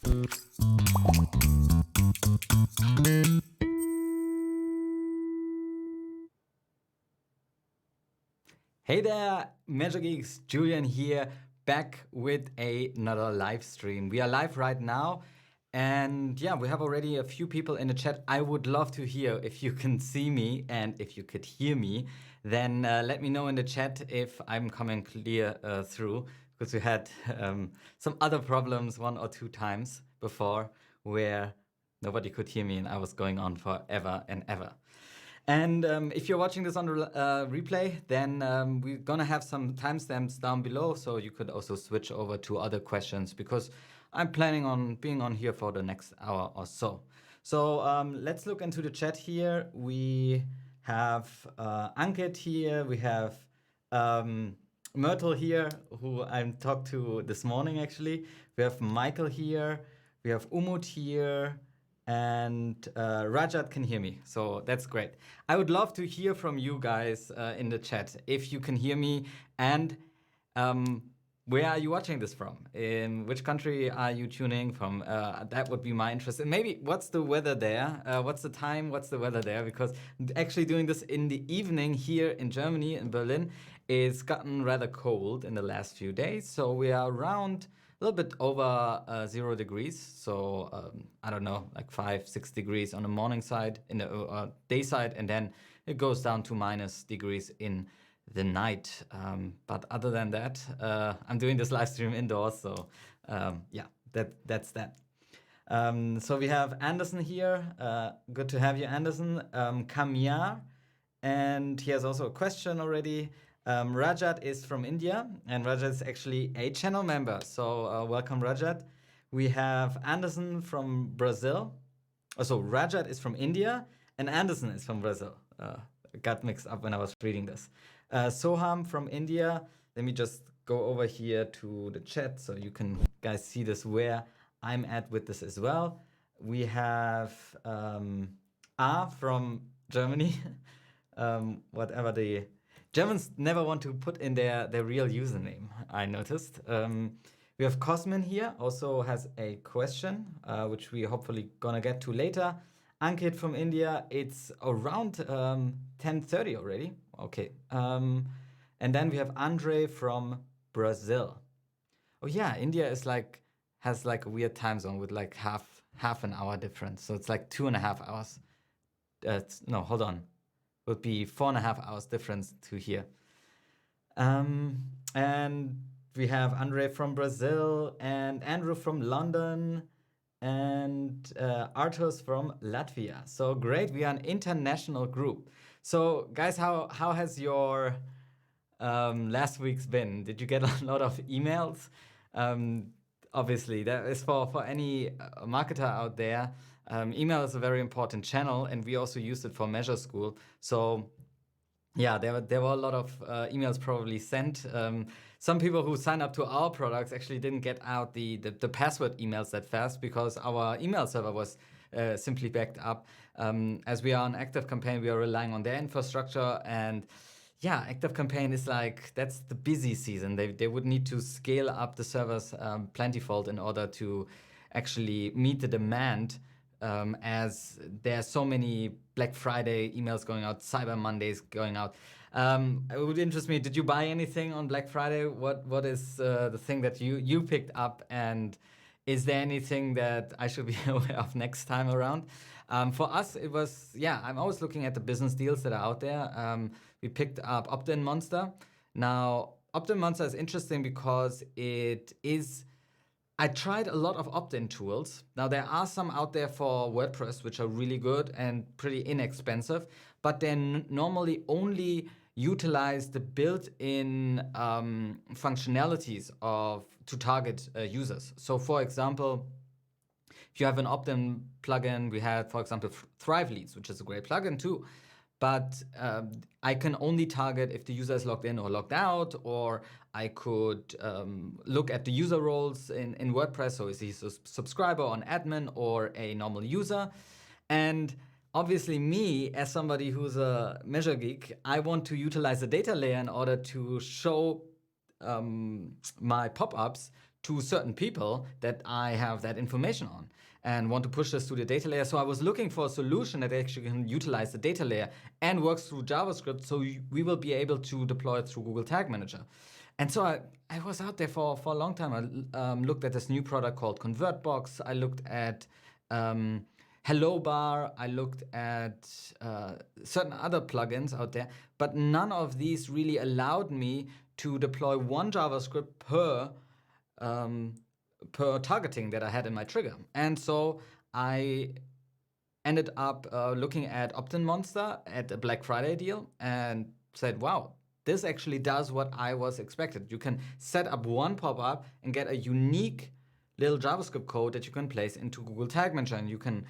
Hey there, Measure Geeks, Julian here, back with another live stream. We are live right now, and yeah, we have already a few people in the chat. I would love to hear if you can see me and if you could hear me. Then let me know in the chat if I'm coming clear through, because we had some other problems 1 or 2 times before where nobody could hear me and I was going on forever and ever. And if you're watching this on the replay, then we're gonna have some timestamps down below, so you could also switch over to other questions, because I'm planning on being on here for the next hour or so. So let's look into the chat here. We have Ankit here, we have Myrtle here, who I talked to this morning actually. We have Michael here, we have Umut here, and Rajat can hear me, so that's great. I would love to hear from you guys in the chat if you can hear me, and where are you watching this from? In which country are you tuning from? That would be my interest. And maybe what's the weather there? What's the time? What's the weather there? Because actually doing this in the evening here in Germany, in Berlin, it's gotten rather cold in the last few days. So we are around a little bit over 0 degrees, so I don't know, like 5-6 degrees on the morning side, in the day side, and then it goes down to -degrees in the night. But other than that, I'm doing this live stream indoors, so yeah, that's that. So we have Anderson here. Good to have you, Anderson. Kamya, and he has also a question already. Rajat is from India, and Rajat is actually a channel member. So welcome, Rajat. We have Anderson from Brazil. So Rajat is from India, and Anderson is from Brazil. Got mixed up when I was reading this. Soham from India. Let me just go over here to the chat so you can guys see this where I'm at with this as well. We have A from Germany. Whatever the Germans never want to put in their real username, I noticed. We have Cosmin here, also has a question, which we hopefully gonna get to later. Ankit from India, it's around 10:30 already. Okay. And then we have Andre from Brazil. Oh yeah, India is has like a weird time zone with like half an hour difference. So it's like 2.5 hours. No, hold on. Would be 4.5 hours difference to here. And we have Andre from Brazil, and Andrew from London, and Artus from Latvia. So great, we are an international group. So guys, how has your last week's been? Did you get a lot of emails? Obviously, that is for any marketer out there. Email is a very important channel, and we also use it for MeasureSchool. So yeah, there were a lot of emails probably sent. Some people who sign up to our products actually didn't get out the password emails that fast, because our email server was simply backed up. As we are on ActiveCampaign, we are relying on their infrastructure, and yeah, ActiveCampaign is like, that's the busy season. They would need to scale up the servers plentyfold in order to actually meet the demand, as there are so many Black Friday emails going out, Cyber Mondays going out. It would interest me, did you buy anything on Black Friday? What is the thing that you picked up, and is there anything that I should be aware of next time around? For us, it was, yeah, I'm always looking at the business deals that are out there. We picked up Opt-in Monster. Now, Opt-in Monster is interesting because I tried a lot of opt-in tools. Now, there are some out there for WordPress, which are really good and pretty inexpensive, but they normally only utilize the built-in functionalities to target users. So, for example, if you have an opt-in plugin, we had, for example, Thrive Leads, which is a great plugin too. But I can only target if the user is logged in or logged out, or I could look at the user roles in WordPress. So is he a subscriber or an admin or a normal user? And obviously me, as somebody who's a Measure Geek, I want to utilize the data layer in order to show my pop-ups to certain people that I have that information on and want to push this to the data layer. So I was looking for a solution that actually can utilize the data layer and works through JavaScript, so we will be able to deploy it through Google Tag Manager. And so I was out there for a long time. I looked at this new product called ConvertBox. I looked at Hello Bar. I looked at certain other plugins out there, but none of these really allowed me to deploy one JavaScript per targeting that I had in my trigger. And so I ended up looking at Opt-in Monster at a Black Friday deal and said, wow, this actually does what I was expected. You can set up one pop-up and get a unique little JavaScript code that you can place into Google Tag Manager, and you can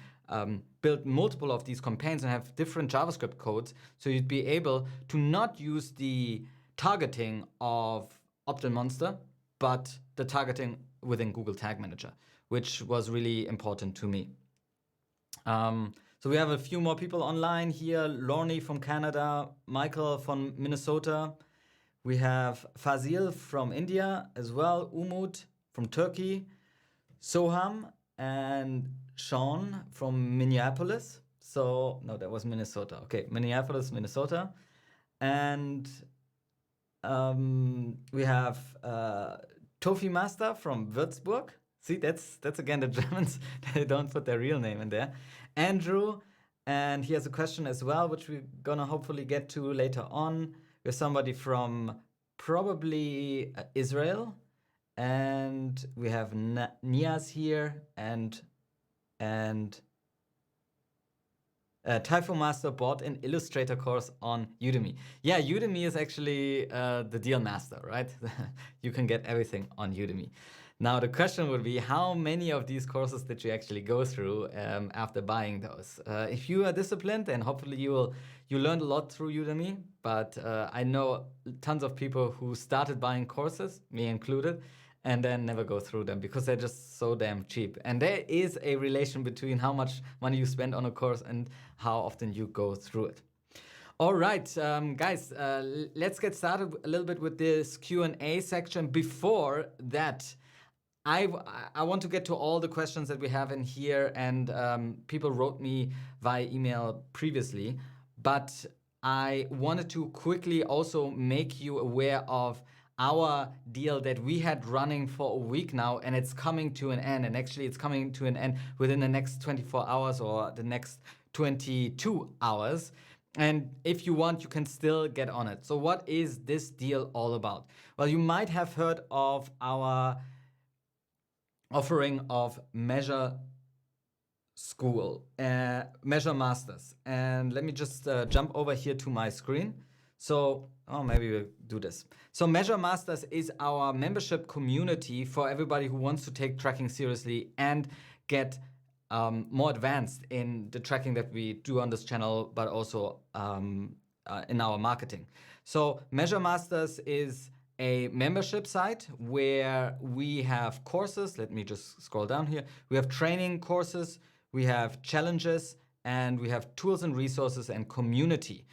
build multiple of these campaigns and have different JavaScript codes. So you'd be able to not use the targeting of Opt-in Monster, but the targeting within Google Tag Manager, which was really important to me. So we have a few more people online here. Lorne from Canada, Michael from Minnesota. We have Fazil from India as well, Umut from Turkey, Soham and Sean from Minneapolis. So, no, that was Minnesota. Okay, Minneapolis, Minnesota. And we have Tofi Master from Würzburg. See, that's again the Germans. They don't put their real name in there. Andrew, and he has a question as well, which we're gonna hopefully get to later on. We have somebody from probably Israel, and we have Nias here, and Typho Master bought an Illustrator course on Udemy. Yeah, Udemy is actually the deal master, right? You can get everything on Udemy. Now the question would be, how many of these courses did you actually go through after buying those? If you are disciplined, then hopefully you learned a lot through Udemy. But I know tons of people who started buying courses, me included, and then never go through them because they're just so damn cheap. And there is a relation between how much money you spend on a course and how often you go through it. All right, guys, let's get started a little bit with this Q&A section. Before that, I want to get to all the questions that we have in here, and people wrote me via email previously, but I wanted to quickly also make you aware of our deal that we had running for a week now, and it's coming to an end. And actually it's coming to an end within the next 24 hours or the next 22 hours. And if you want, you can still get on it. So what is this deal all about? Well, you might have heard of our offering of MeasureSchool, MeasureMasters. And let me just jump over here to my screen. So, maybe we'll do this. So MeasureMasters is our membership community for everybody who wants to take tracking seriously and get more advanced in the tracking that we do on this channel, but also in our marketing. So MeasureMasters is a membership site where we have courses. Let me just scroll down here. We have training courses, we have challenges, and we have tools and resources and community.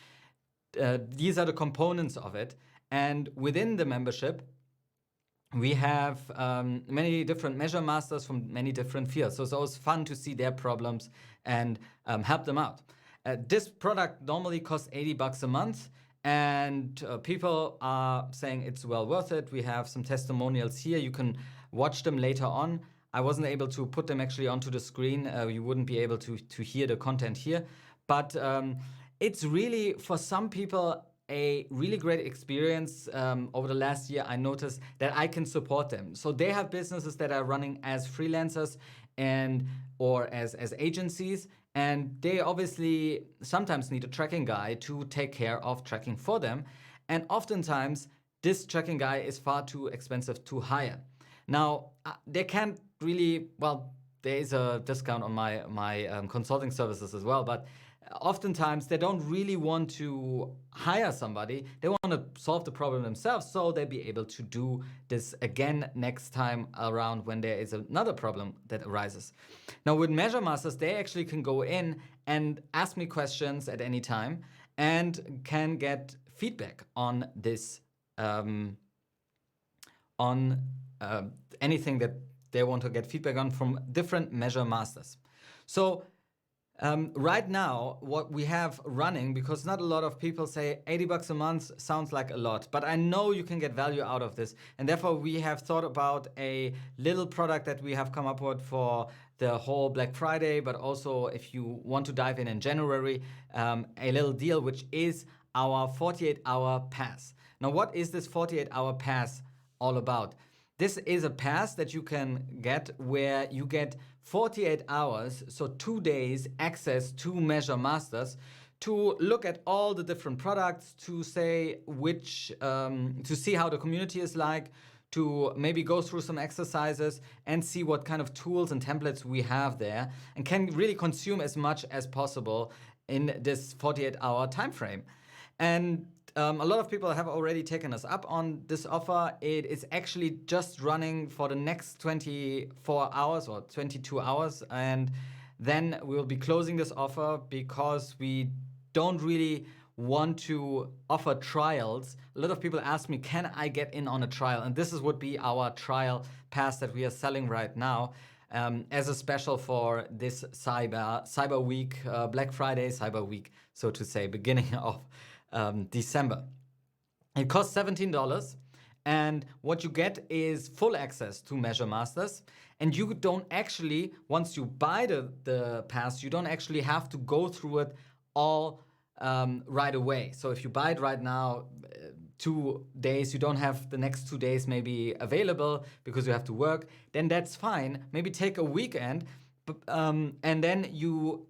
These are the components of it. And within the membership, we have many different measure masters from many different fields. So it's always fun to see their problems and help them out. This product normally costs $80 a month, and people are saying it's well worth it. We have some testimonials here. You can watch them later on. I wasn't able to put them actually onto the screen. You wouldn't be able to hear the content here. But it's really, for some people, a really great experience. Over the last year, I noticed that I can support them. So they have businesses that are running as freelancers or as agencies, and they obviously sometimes need a tracking guy to take care of tracking for them. And oftentimes, this tracking guy is far too expensive to hire. Now, they can't really, well, there is a discount on my consulting services as well, but oftentimes they don't really want to hire somebody. They want to solve the problem themselves, so they'll be able to do this again next time around when there is another problem that arises. Now with MeasureMasters, they actually can go in and ask me questions at any time and can get feedback on this anything that they want to get feedback on from different Measure Masters. So right now, what we have running, because not a lot of people say 80 bucks a month sounds like a lot, but I know you can get value out of this. And therefore, we have thought about a little product that we have come up with for the whole Black Friday, but also if you want to dive in January, a little deal, which is our 48-hour pass. Now, what is this 48-hour pass all about? This is a pass that you can get where you get 48 hours, so 2 days access to Measure Masters to look at all the different products, to say to see how the community is like, to maybe go through some exercises and see what kind of tools and templates we have there, and can really consume as much as possible in this 48-hour time frame. And a lot of people have already taken us up on this offer. It is actually just running for the next 24 hours or 22 hours. And then we'll be closing this offer because we don't really want to offer trials. A lot of people ask me, can I get in on a trial? And this would be our trial pass that we are selling right now as a special for this Cyber Week, Black Friday, Cyber Week, so to say, beginning of December. It costs $17, and what you get is full access to Measure Masters. And you don't actually, once you buy the pass, you don't actually have to go through it all right away. So if you buy it right now, 2 days, you don't have the next 2 days maybe available because you have to work, then that's fine. Maybe take a weekend. And then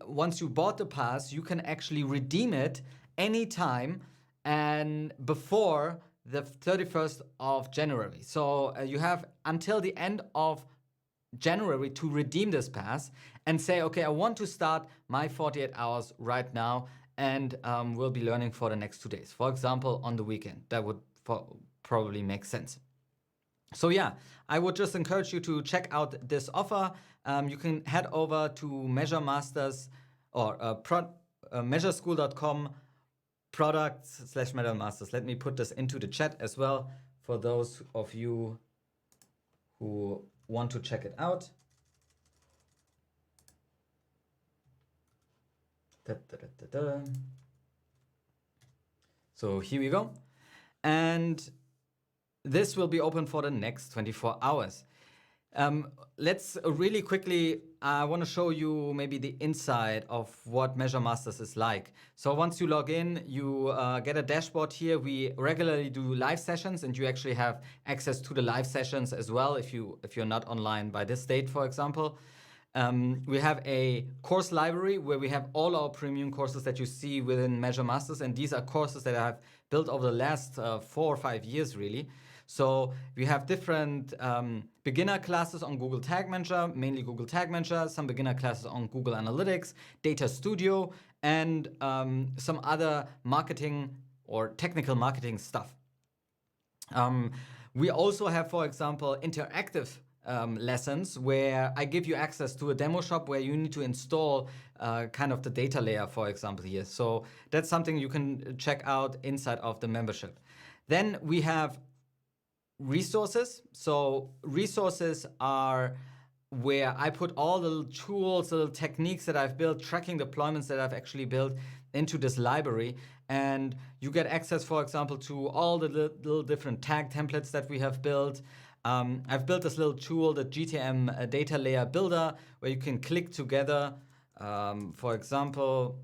once you bought the pass, you can actually redeem it anytime and before the 31st of January. So you have until the end of January to redeem this pass and say, okay, I want to start my 48 hours right now, and we'll be learning for the next 2 days. For example, on the weekend. That would probably make sense. So yeah, I would just encourage you to check out this offer. You can head over to MeasureMasters or MeasureSchool.com products/MeasureMasters. Let me put this into the chat as well for those of you who want to check it out. So here we go. And this will be open for the next 24 hours. Let's really quickly, I want to show you maybe the inside of what Measure Masters is like. So once you log in, you get a dashboard here. We regularly do live sessions, and you actually have access to the live sessions as well if you're not online by this date, for example. We have a course library where we have all our premium courses that you see within Measure Masters, and these are courses that I've built over the last 4 or 5 years, really. So we have different beginner classes on Google Tag Manager, mainly Google Tag Manager, some beginner classes on Google Analytics, Data Studio, and some other marketing or technical marketing stuff. We also have, for example, interactive lessons where I give you access to a demo shop where you need to install kind of the data layer, for example, here. So that's something you can check out inside of the membership. Then we have resources. So resources are where I put all the little tools, the little techniques that I've built, tracking deployments that I've actually built into this library. And you get access, for example, to all the little different tag templates that we have built. I've built this little tool, the GTM data layer builder, where you can click together, for example,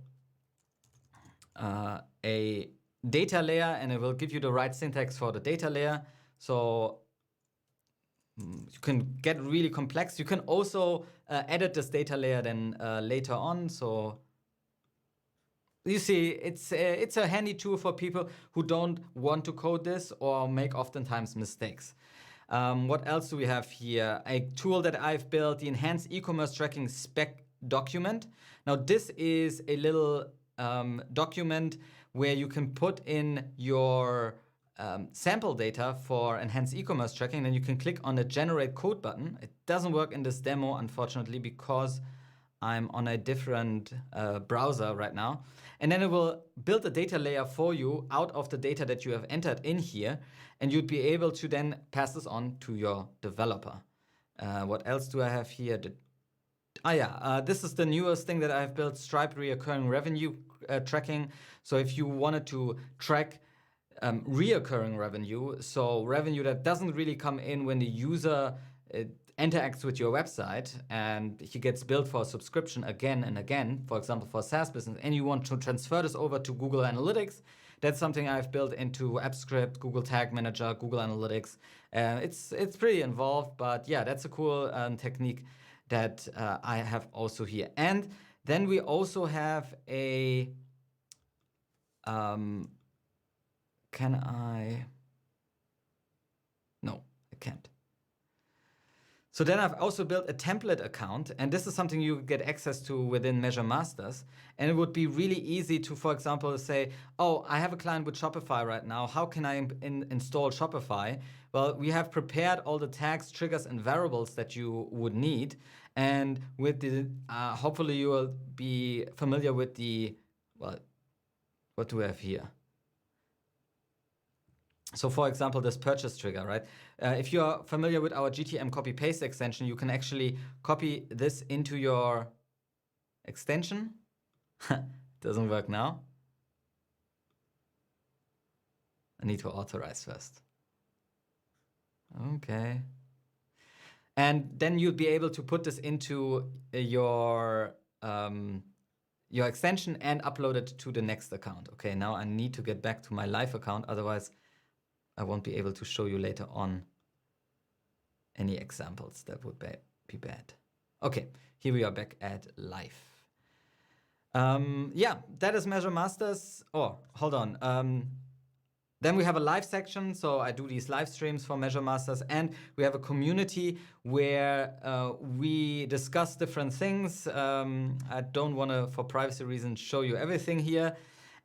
a data layer, and it will give you the right syntax for the data layer. So you can get really complex. You can also edit this data layer then later on. So you see, it's a handy tool for people who don't want to code this or make oftentimes mistakes. What else do we have here? A tool that I've built, the Enhanced E-commerce Tracking Spec document. Now this is a little document where you can put in your sample data for enhanced e-commerce tracking, then you can click on the generate code button. It doesn't work in this demo, unfortunately, because I'm on a different browser right now. And then it will build a data layer for you out of the data that you have entered in here. And you'd be able to then pass this on to your developer. What else do I have here? This is the newest thing that I've built, Stripe reoccurring revenue tracking. So if you wanted to track reoccurring revenue, so revenue that doesn't really come in when the user interacts with your website and he gets billed for a subscription again and again, for example, for a SaaS business, and you want to transfer this over to Google Analytics, that's something I've built into AppScript, Google Tag Manager, Google Analytics. It's pretty involved, but yeah, that's a cool technique that I have also here. And then we also have a, can I? No, I can't. So then I've also built a template account, and this is something you get access to within MeasureMasters. And it would be really easy to, for example, say, oh, I have a client with Shopify right now. How can I install Shopify? Well, we have prepared all the tags, triggers, and variables that you would need. And with the, hopefully you will be familiar with the, well, what do we have here? So for example, this purchase trigger, right? If you're familiar with our GTM copy paste extension, you can actually copy this into your extension. Doesn't work now. I need to authorize first. Okay. And then you'll be able to put this into your extension and upload it to the next account. Okay, now I need to get back to my live account, otherwise I won't be able to show you later on any examples. That would be bad. Okay, here we are back at live. Yeah, that is MeasureMasters. Oh, hold on. Then we have a live section. So I do these live streams for MeasureMasters, and we have a community where we discuss different things. I don't want to, for privacy reasons, show you everything here.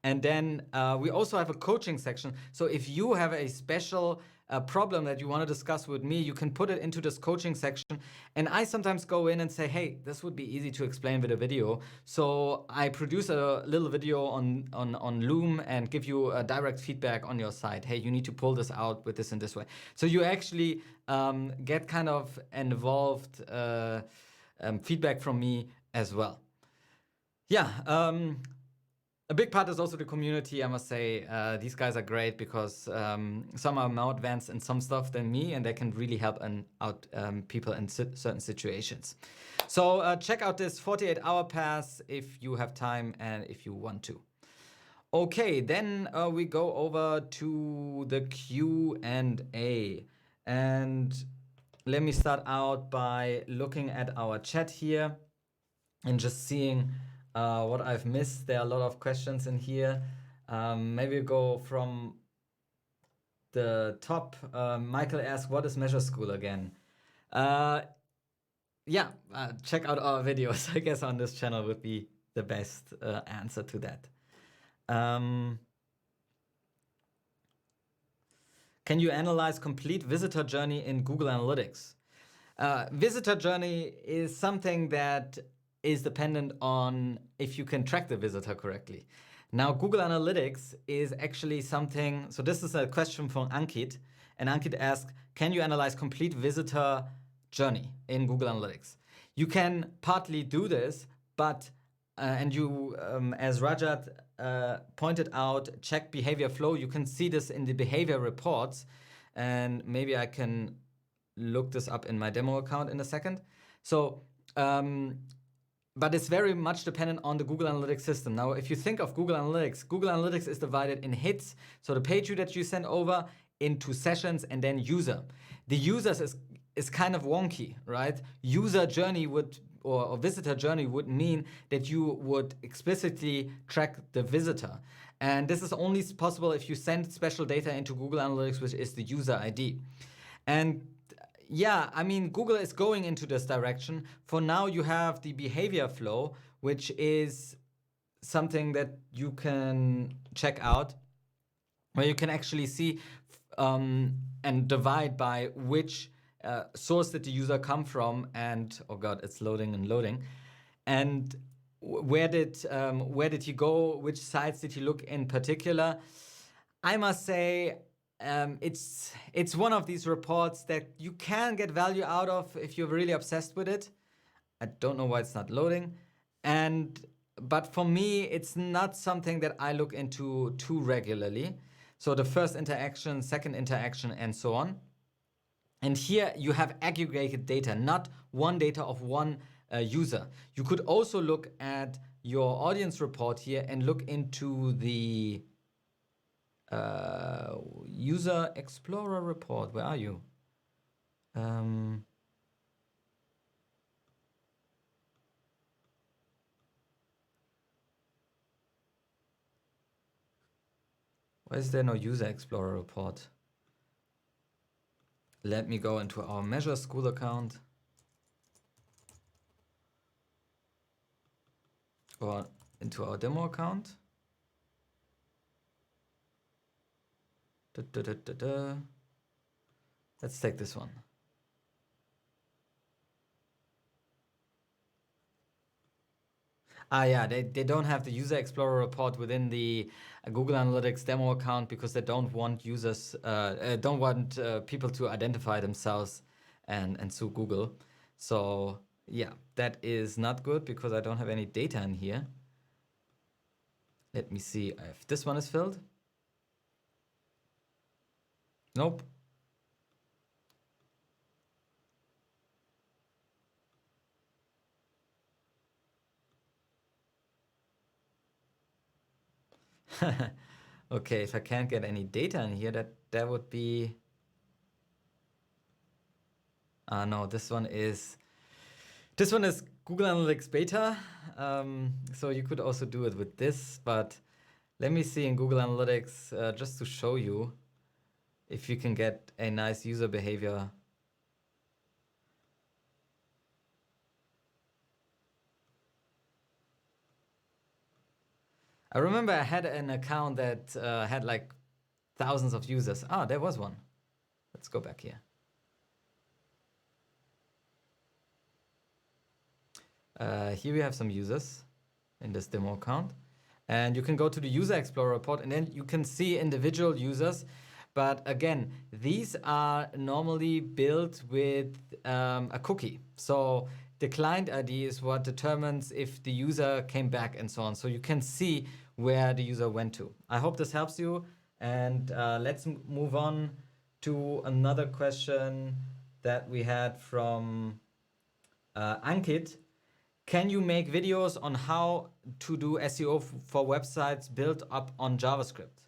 And then we also have a coaching section. So if you have a special problem that you want to discuss with me, you can put it into this coaching section. And I sometimes go in and say, hey, this would be easy to explain with a video. So I produce a little video on Loom and give you a direct feedback on your site. Hey, you need to pull this out with this and this way. So you actually get kind of involved feedback from me as well. Yeah. A big part is also the community, I must say. These guys are great because some are more advanced in some stuff than me, and they can really help out people in certain situations. So check out this 48-hour pass if you have time and if you want to. Okay, then we go over to the Q&A. And let me start out by looking at our chat here and just seeing what I've missed. There are a lot of questions in here. Maybe go from the top. Michael asked, what is MeasureSchool again? Check out our videos, I guess, on this channel would be the best answer to that. Can you analyze complete visitor journey in Google Analytics? Visitor journey is something that is dependent on if you can track the visitor correctly. Now, Google Analytics is actually something, so this is a question from Ankit, and Ankit asked, can you analyze complete visitor journey in Google Analytics? You can partly do this, but, and you, as Rajat pointed out, check behavior flow. You can see this in the behavior reports, and maybe I can look this up in my demo account in a second. So, but it's very much dependent on the Google Analytics system. Now, if you think of Google Analytics is divided in hits. So the page view that you send over, into sessions, and then user. The users is kind of wonky, right? User journey would, or visitor journey would mean that you would explicitly track the visitor. And this is only possible if you send special data into Google Analytics, which is the user ID. And yeah, I mean, Google is going into this direction. For now, you have the behavior flow, which is something that you can check out, where you can actually see and divide by which source did the user come from, and, oh God, it's loading and loading. And where did you go? Which sites did you look in particular? I must say, it's one of these reports that you can get value out of if you're really obsessed with it. I don't know why it's not loading. But for me, it's not something that I look into too regularly. So the first interaction, second interaction, and so on. And here you have aggregated data, not one data of one user. You could also look at your audience report here and look into the user explorer report. Where are you? Why is there no user explorer report? Let me go into our MeasureSchool account. Or into our demo account. Let's take this one. Yeah, they don't have the user explorer report within the Google Analytics demo account because they don't want users, people to identify themselves and sue Google. So yeah, that is not good because I don't have any data in here. Let me see if this one is filled. Nope. Okay, if I can't get any data in here, that would be... no, this one is Google Analytics beta. So you could also do it with this, but let me see in Google Analytics just to show you if you can get a nice user behavior. I remember I had an account that had like thousands of users. There was one. Let's go back here. Here we have some users in this demo account. And you can go to the User Explorer report and then you can see individual users. But again, these are normally built with a cookie. So the client ID is what determines if the user came back and so on. So you can see where the user went to. I hope this helps you. And let's move on to another question that we had from Ankit. Can you make videos on how to do SEO for websites built up on JavaScript?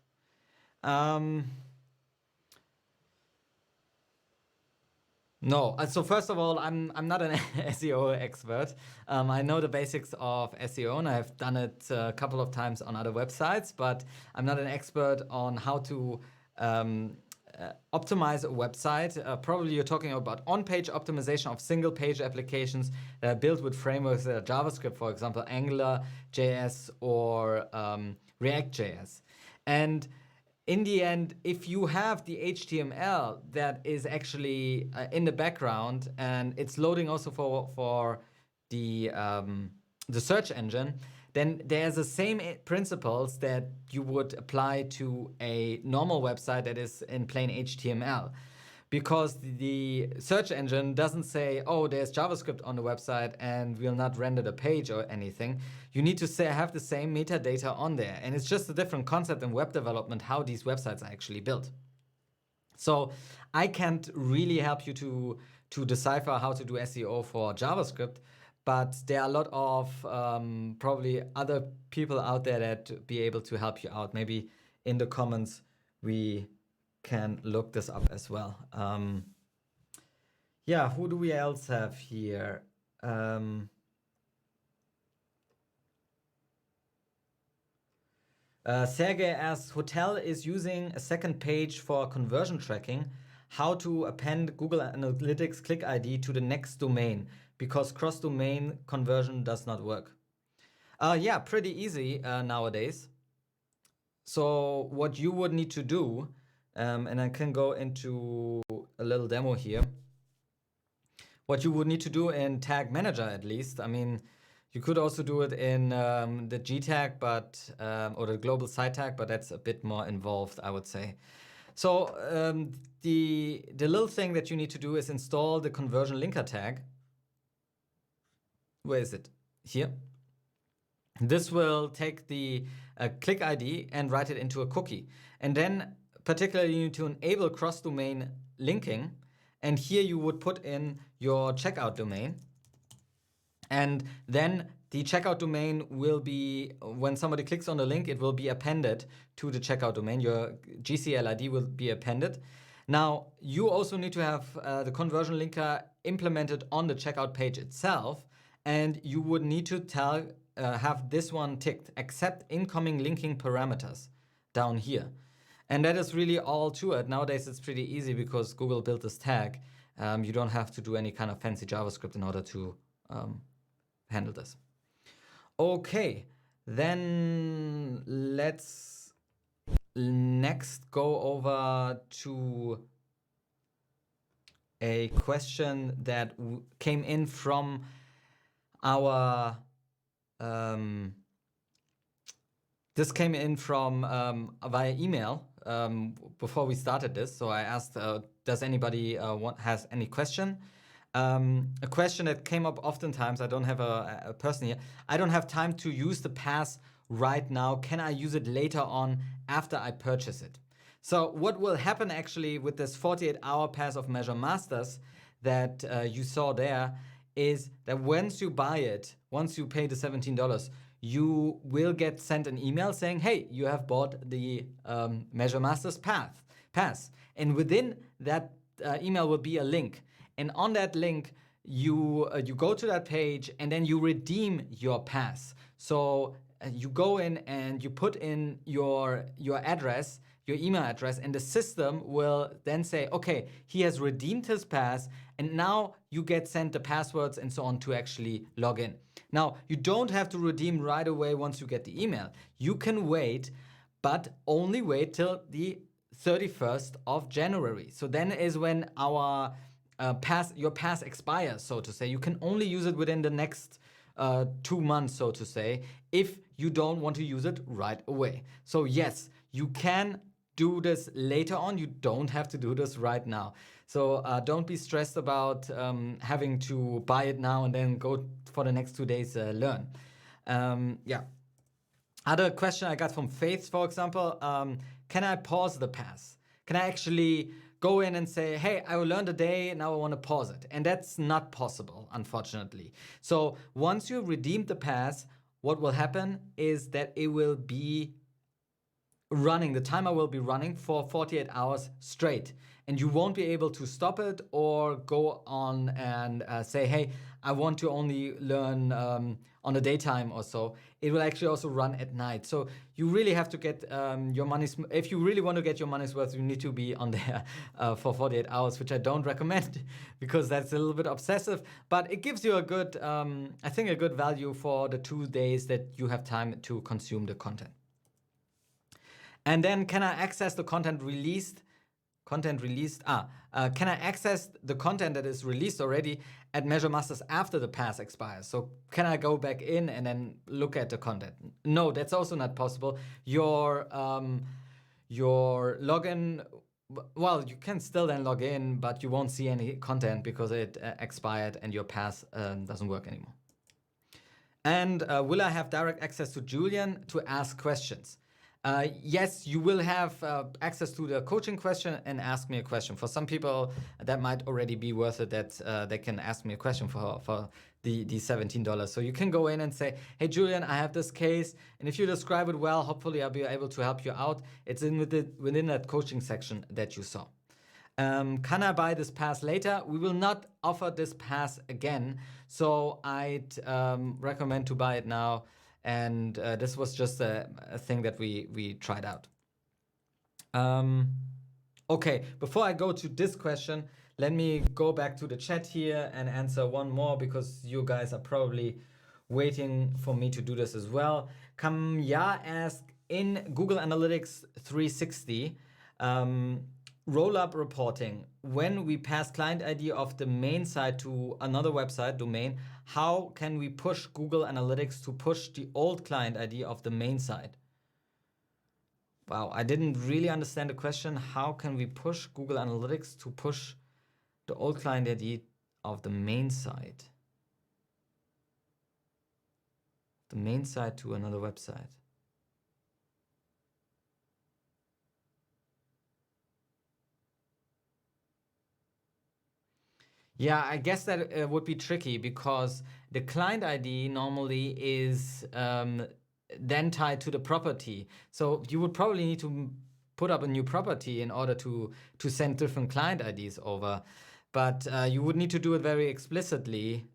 No. So first of all, I'm not an SEO expert. I know the basics of SEO and I've done it a couple of times on other websites, but I'm not an expert on how to optimize a website. Probably you're talking about on-page optimization of single-page applications that are built with frameworks that are JavaScript, for example, Angular JS or React.js. And in the end, if you have the HTML that is actually in the background and it's loading also for the search engine, then there's the same principles that you would apply to a normal website that is in plain HTML. Because the search engine doesn't say, oh, there's JavaScript on the website and we'll not render the page or anything. You need to have the same metadata on there. And it's just a different concept in web development, how these websites are actually built. So I can't really help you to decipher how to do SEO for JavaScript, but there are a lot of probably other people out there that be able to help you out. Maybe in the comments we can look this up as well. Yeah, who do we else have here? Sergey asks, Hotel is using a second page for conversion tracking. How to append Google Analytics click ID to the next domain because cross-domain conversion does not work. Yeah, pretty easy nowadays. So what you would need to do, and I can go into a little demo here. What you would need to do in Tag Manager, at least, I mean, You could also do it in the gtag, but or the global site tag, but that's a bit more involved, I would say. So the little thing that you need to do is install the conversion linker tag. Where is it? Here. This will take the click ID and write it into a cookie. And then particularly you need to enable cross-domain linking. And here you would put in your checkout domain. And then the checkout domain will be, when somebody clicks on the link, it will be appended to the checkout domain. Your GCL ID will be appended. Now, you also need to have the conversion linker implemented on the checkout page itself. And you would need to have this one ticked, accept incoming linking parameters down here. And that is really all to it. Nowadays, it's pretty easy because Google built this tag. You don't have to do any kind of fancy JavaScript in order to handle this. Okay, then let's next go over to a question that came in from our this came in from via email before we started this. So I asked, does anybody has any question? A question that came up oftentimes, I don't have a person here. I don't have time to use the pass right now. Can I use it later on after I purchase it? So what will happen actually with this 48-hour pass of MeasureMasters that you saw there is that once you buy it, once you pay the $17, you will get sent an email saying, hey, you have bought the MeasureMasters pass. And within that email will be a link. And on that link, you go to that page and then you redeem your pass. So you go in and you put in your address, your email address, and the system will then say, okay, he has redeemed his pass, and now you get sent the passwords and so on to actually log in. Now, you don't have to redeem right away once you get the email. You can wait, but only wait till the 31st of January. So then is when our your pass expires, so to say. You can only use it within the next 2 months, so to say, if you don't want to use it right away. So yes, you can do this later on. You don't have to do this right now. So don't be stressed about having to buy it now and then go for the next 2 days learn. Yeah. Other question I got from Faith, for example, can I pause the pass? Can I actually go in and say, hey, I will learn the day, now I want to pause it? And that's not possible, unfortunately. So once you redeem the pass, what will happen is that it will be running, the timer will be running for 48 hours straight. And you won't be able to stop it or go on and say, hey, I want to only learn on the daytime or so. It will actually also run at night. So you really have to get your money's, if you really want to get your money's worth, you need to be on there for 48 hours, which I don't recommend because that's a little bit obsessive, but it gives you a good, I think a good value for the 2 days that you have time to consume the content. And then can I access the content released? Can I access the content that is released already at MeasureMasters after the pass expires? So can I go back in and then look at the content? No, that's also not possible. Your login, well, you can still then log in, but you won't see any content because it expired and your pass doesn't work anymore. And will I have direct access to Julian to ask questions? Yes, you will have access to the coaching question and ask me a question. For some people, that might already be worth it that they can ask me a question for the $17. So you can go in and say, hey, Julian, I have this case. And if you describe it well, hopefully I'll be able to help you out. It's within that coaching section that you saw. Can I buy this pass later? We will not offer this pass again. So I'd recommend to buy it now. And this was just a thing that we tried out. Okay, before I go to this question, let me go back to the chat here and answer one more because you guys are probably waiting for me to do this as well. Kamya asked, in Google Analytics 360, roll-up reporting, when we pass client ID of the main site to another website domain, how can we push Google Analytics to push the old client ID of the main site? Wow, I didn't really understand the question. How can we push Google Analytics to push the old client ID of the main site? The main site to another website. Yeah, I guess that would be tricky because the client ID normally is then tied to the property. So you would probably need to put up a new property in order to send different client IDs over. But you would need to do it very explicitly.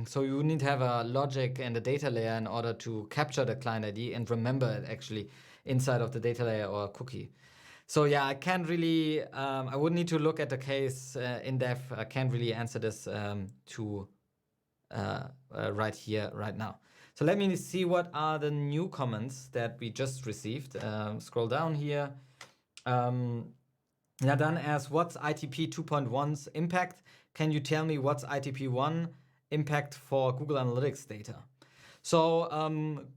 So you would need to have a logic and a data layer in order to capture the client ID and remember it actually inside of the data layer or cookie. So yeah, I can't really, I would need to look at the case in depth. I can't really answer this right here, right now. So let me see what are the new comments that we just received. Scroll down here. Nadan asks, what's ITP 2.1's impact? Can you tell me what's ITP 1 impact for Google Analytics data? So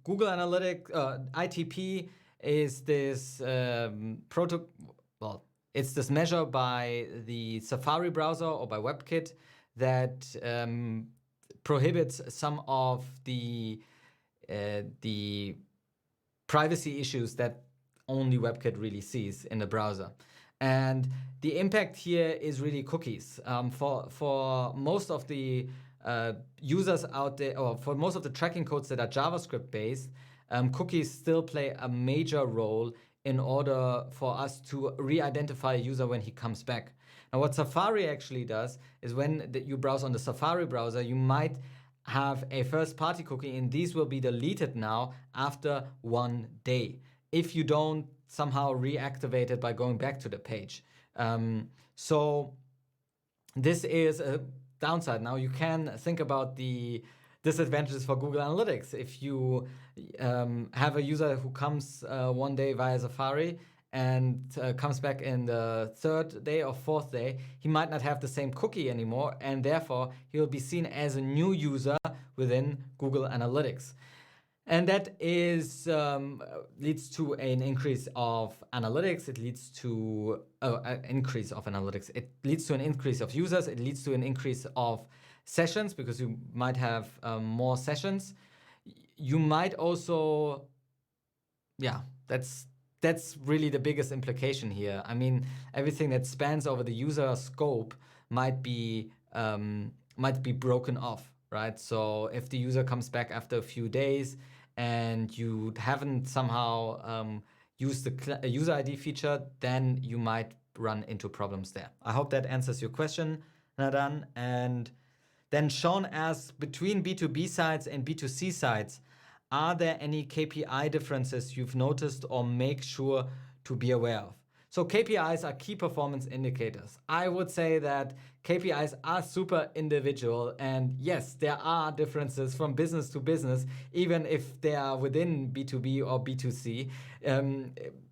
Google Analytics, ITP is this it's this measure by the Safari browser or by WebKit that prohibits some of the privacy issues that only WebKit really sees in the browser. And the impact here is really cookies. For most of the users out there, or for most of the tracking codes that are JavaScript based, cookies still play a major role in order for us to re-identify a user when he comes back. Now, what Safari actually does is when you browse on the Safari browser, you might have a first-party cookie, and these will be deleted now after 1 day if you don't somehow reactivate it by going back to the page. So this is a downside. Now you can think about the disadvantages for Google Analytics. If you have a user who comes 1 day via Safari and comes back in the 3rd day or 4th day, he might not have the same cookie anymore, and therefore he'll be seen as a new user within Google Analytics. And that is leads to an increase of analytics. It leads to an increase of analytics. It leads to an increase of users. It leads to an increase of sessions because you might have more sessions. You might also, yeah, that's really the biggest implication here. I mean, everything that spans over the user scope might be broken off, right? So if the user comes back after a few days and you haven't somehow used the user ID feature, then you might run into problems there. I hope that answers your question, Nadan. And then Sean asks, between B2B sites and B2C sites, are there any KPI differences you've noticed or make sure to be aware of? So KPIs are key performance indicators. I would say that KPIs are super individual, and yes, there are differences from business to business, even if they are within B2B or B2C.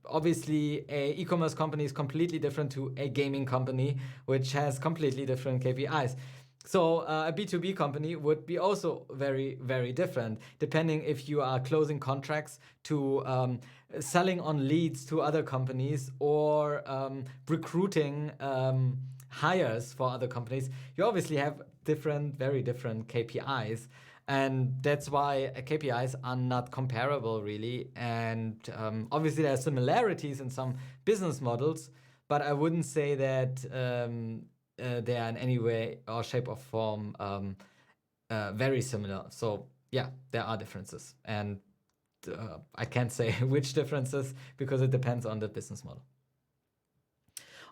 Obviously, an e-commerce company is completely different to a gaming company, which has completely different KPIs. So a B2B company would be also very, very different, depending if you are closing contracts to selling on leads to other companies or recruiting hires for other companies. You obviously have different, very different KPIs. And that's why KPIs are not comparable, really. And obviously, there are similarities in some business models, but I wouldn't say that they are in any way or shape or form very similar. So yeah, there are differences, and I can't say which differences because it depends on the business model.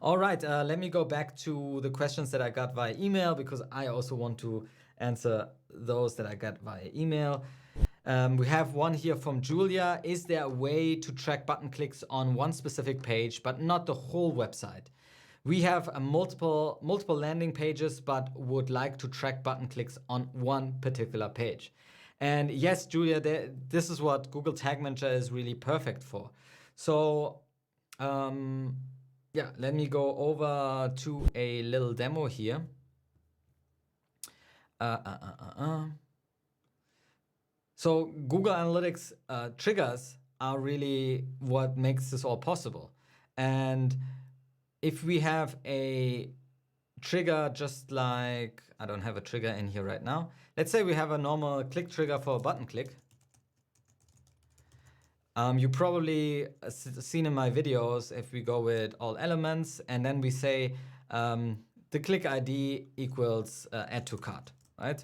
All right, let me go back to the questions that I got via email because I also want to answer those that I got via email. We have one here from Julia. Is there a way to track button clicks on one specific page but not the whole website? We have multiple landing pages, but would like to track button clicks on one particular page. And yes, Julia, this is what Google Tag Manager is really perfect for. So yeah, let me go over to a little demo here. So Google Analytics triggers are really what makes this all possible. And if we have a trigger just like, I don't have a trigger in here right now. Let's say we have a normal click trigger for a button click. You probably seen in my videos, if we go with all elements and then we say the click ID equals add to cart, right?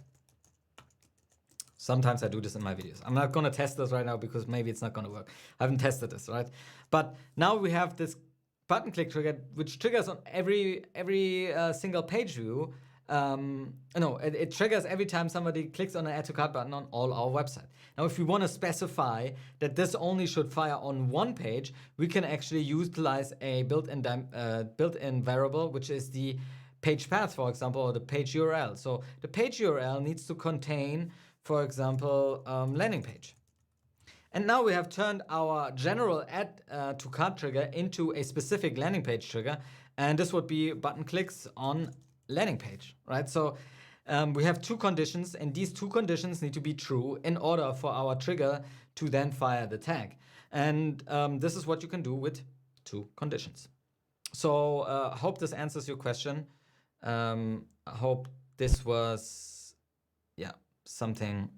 Sometimes I do this in my videos. I'm not gonna test this right now because maybe it's not gonna work. I haven't tested this, right? But now we have this button click trigger, which triggers on every single page view. No, it triggers every time somebody clicks on an add to cart button on all our website. Now, if we want to specify that this only should fire on one page, we can actually utilize a built-in variable, which is the page path, for example, or the page URL. So the page URL needs to contain, for example, landing page. And now we have turned our general add to cart trigger into a specific landing page trigger. And this would be button clicks on landing page, right? So we have two conditions, and these two conditions need to be true in order for our trigger to then fire the tag. And this is what you can do with two conditions. So I hope this answers your question. I hope this was, yeah, something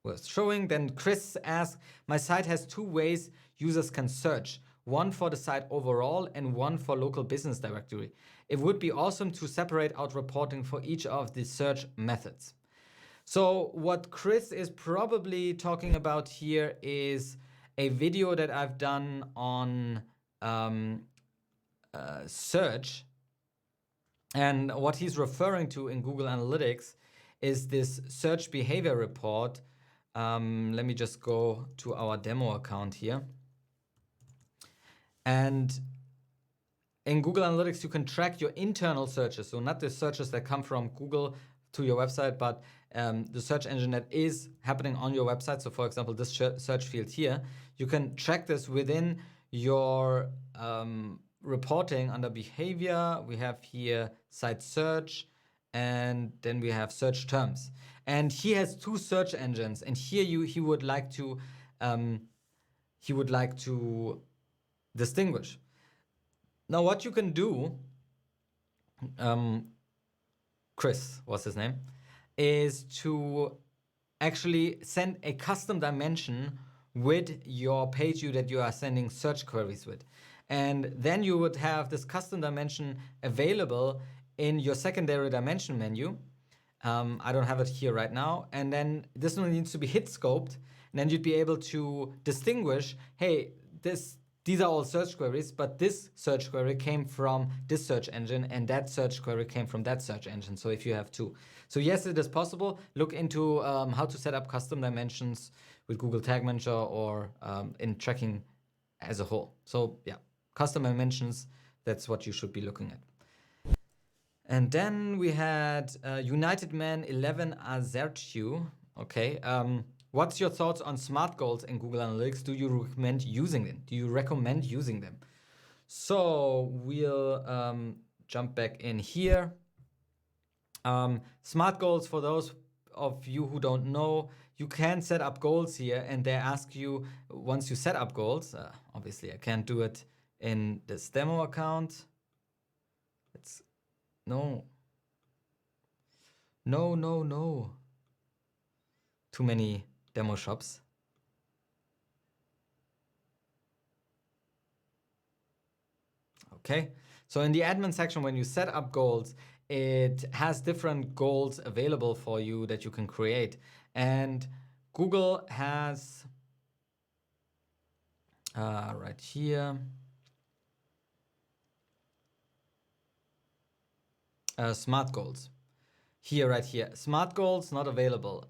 worth showing. Then Chris asks, my site has two ways users can search, one for the site overall and one for local business directory. It would be awesome to separate out reporting for each of the search methods. So what Chris is probably talking about here is a video that I've done on search. And what he's referring to in Google Analytics is this search behavior report. Let me just go to our demo account here. And in Google Analytics, you can track your internal searches. So not the searches that come from Google to your website, but the search engine that is happening on your website. So for example, this search field here, you can track this within your reporting under behavior. We have here site search, and then we have search terms. And he has two search engines, and here he would like to distinguish. Now, what you can do, Chris was his name, is to actually send a custom dimension with your page view that you are sending search queries with. And then you would have this custom dimension available in your secondary dimension menu. I don't have it here right now. And then this one needs to be hit scoped. And then you'd be able to distinguish, hey, these are all search queries, but this search query came from this search engine and that search query came from that search engine. So if you have two. So yes, it is possible. Look into how to set up custom dimensions with Google Tag Manager or in tracking as a whole. So yeah, custom dimensions, that's what you should be looking at. And then we had United Man 11 Azertiu. Okay. What's your thoughts on smart goals in Google Analytics? Do you recommend using them? So we'll jump back in here. Smart goals, for those of you who don't know, you can set up goals here, and they ask you once you set up goals. Obviously, I can't do it in this demo account. No. Too many demo shops. Okay, so in the admin section, when you set up goals, it has different goals available for you that you can create. And Google has right here, smart goals. Here, right here, smart goals not available.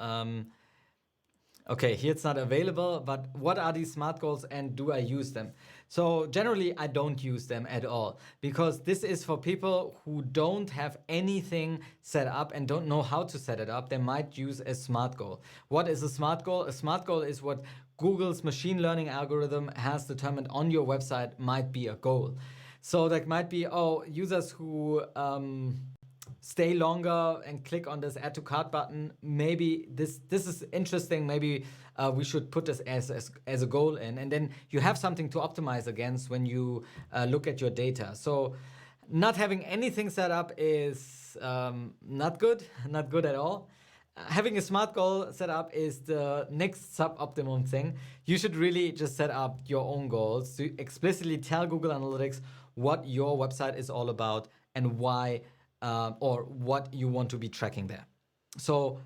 Okay, here it's not available, but what are these smart goals and do I use them? So generally I don't use them at all because this is for people who don't have anything set up and don't know how to set it up. They might use a smart goal. What is a smart goal? A smart goal is what Google's machine learning algorithm has determined on your website might be a goal. So that might be, users who stay longer and click on this add to cart button. Maybe this is interesting. Maybe we should put this as a goal in, and then you have something to optimize against when you look at your data. So not having anything set up is not good at all. Having a smart goal set up is the next suboptimum thing. You should really just set up your own goals to explicitly tell Google Analytics what your website is all about and why or what you want to be tracking there. So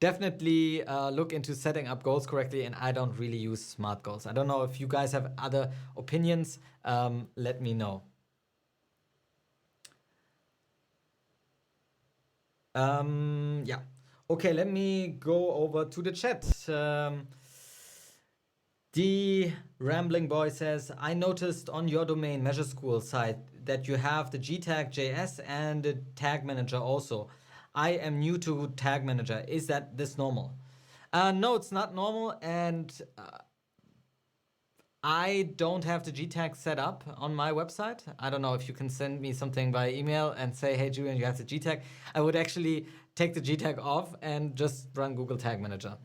definitely look into setting up goals correctly, and I don't really use smart goals. I don't know if you guys have other opinions. Let me know. Yeah. Okay, let me go over to the chat. The Rambling Boy says, I noticed on your domain MeasureSchool site that you have the gtag JS and the tag manager also. I am new to tag manager. Is that this normal? No, it's not normal, and I don't have the gtag set up on my website. I don't know if you can send me something by email and say, hey Julian, you have the gtag. I would actually take the gtag off and just run Google Tag Manager.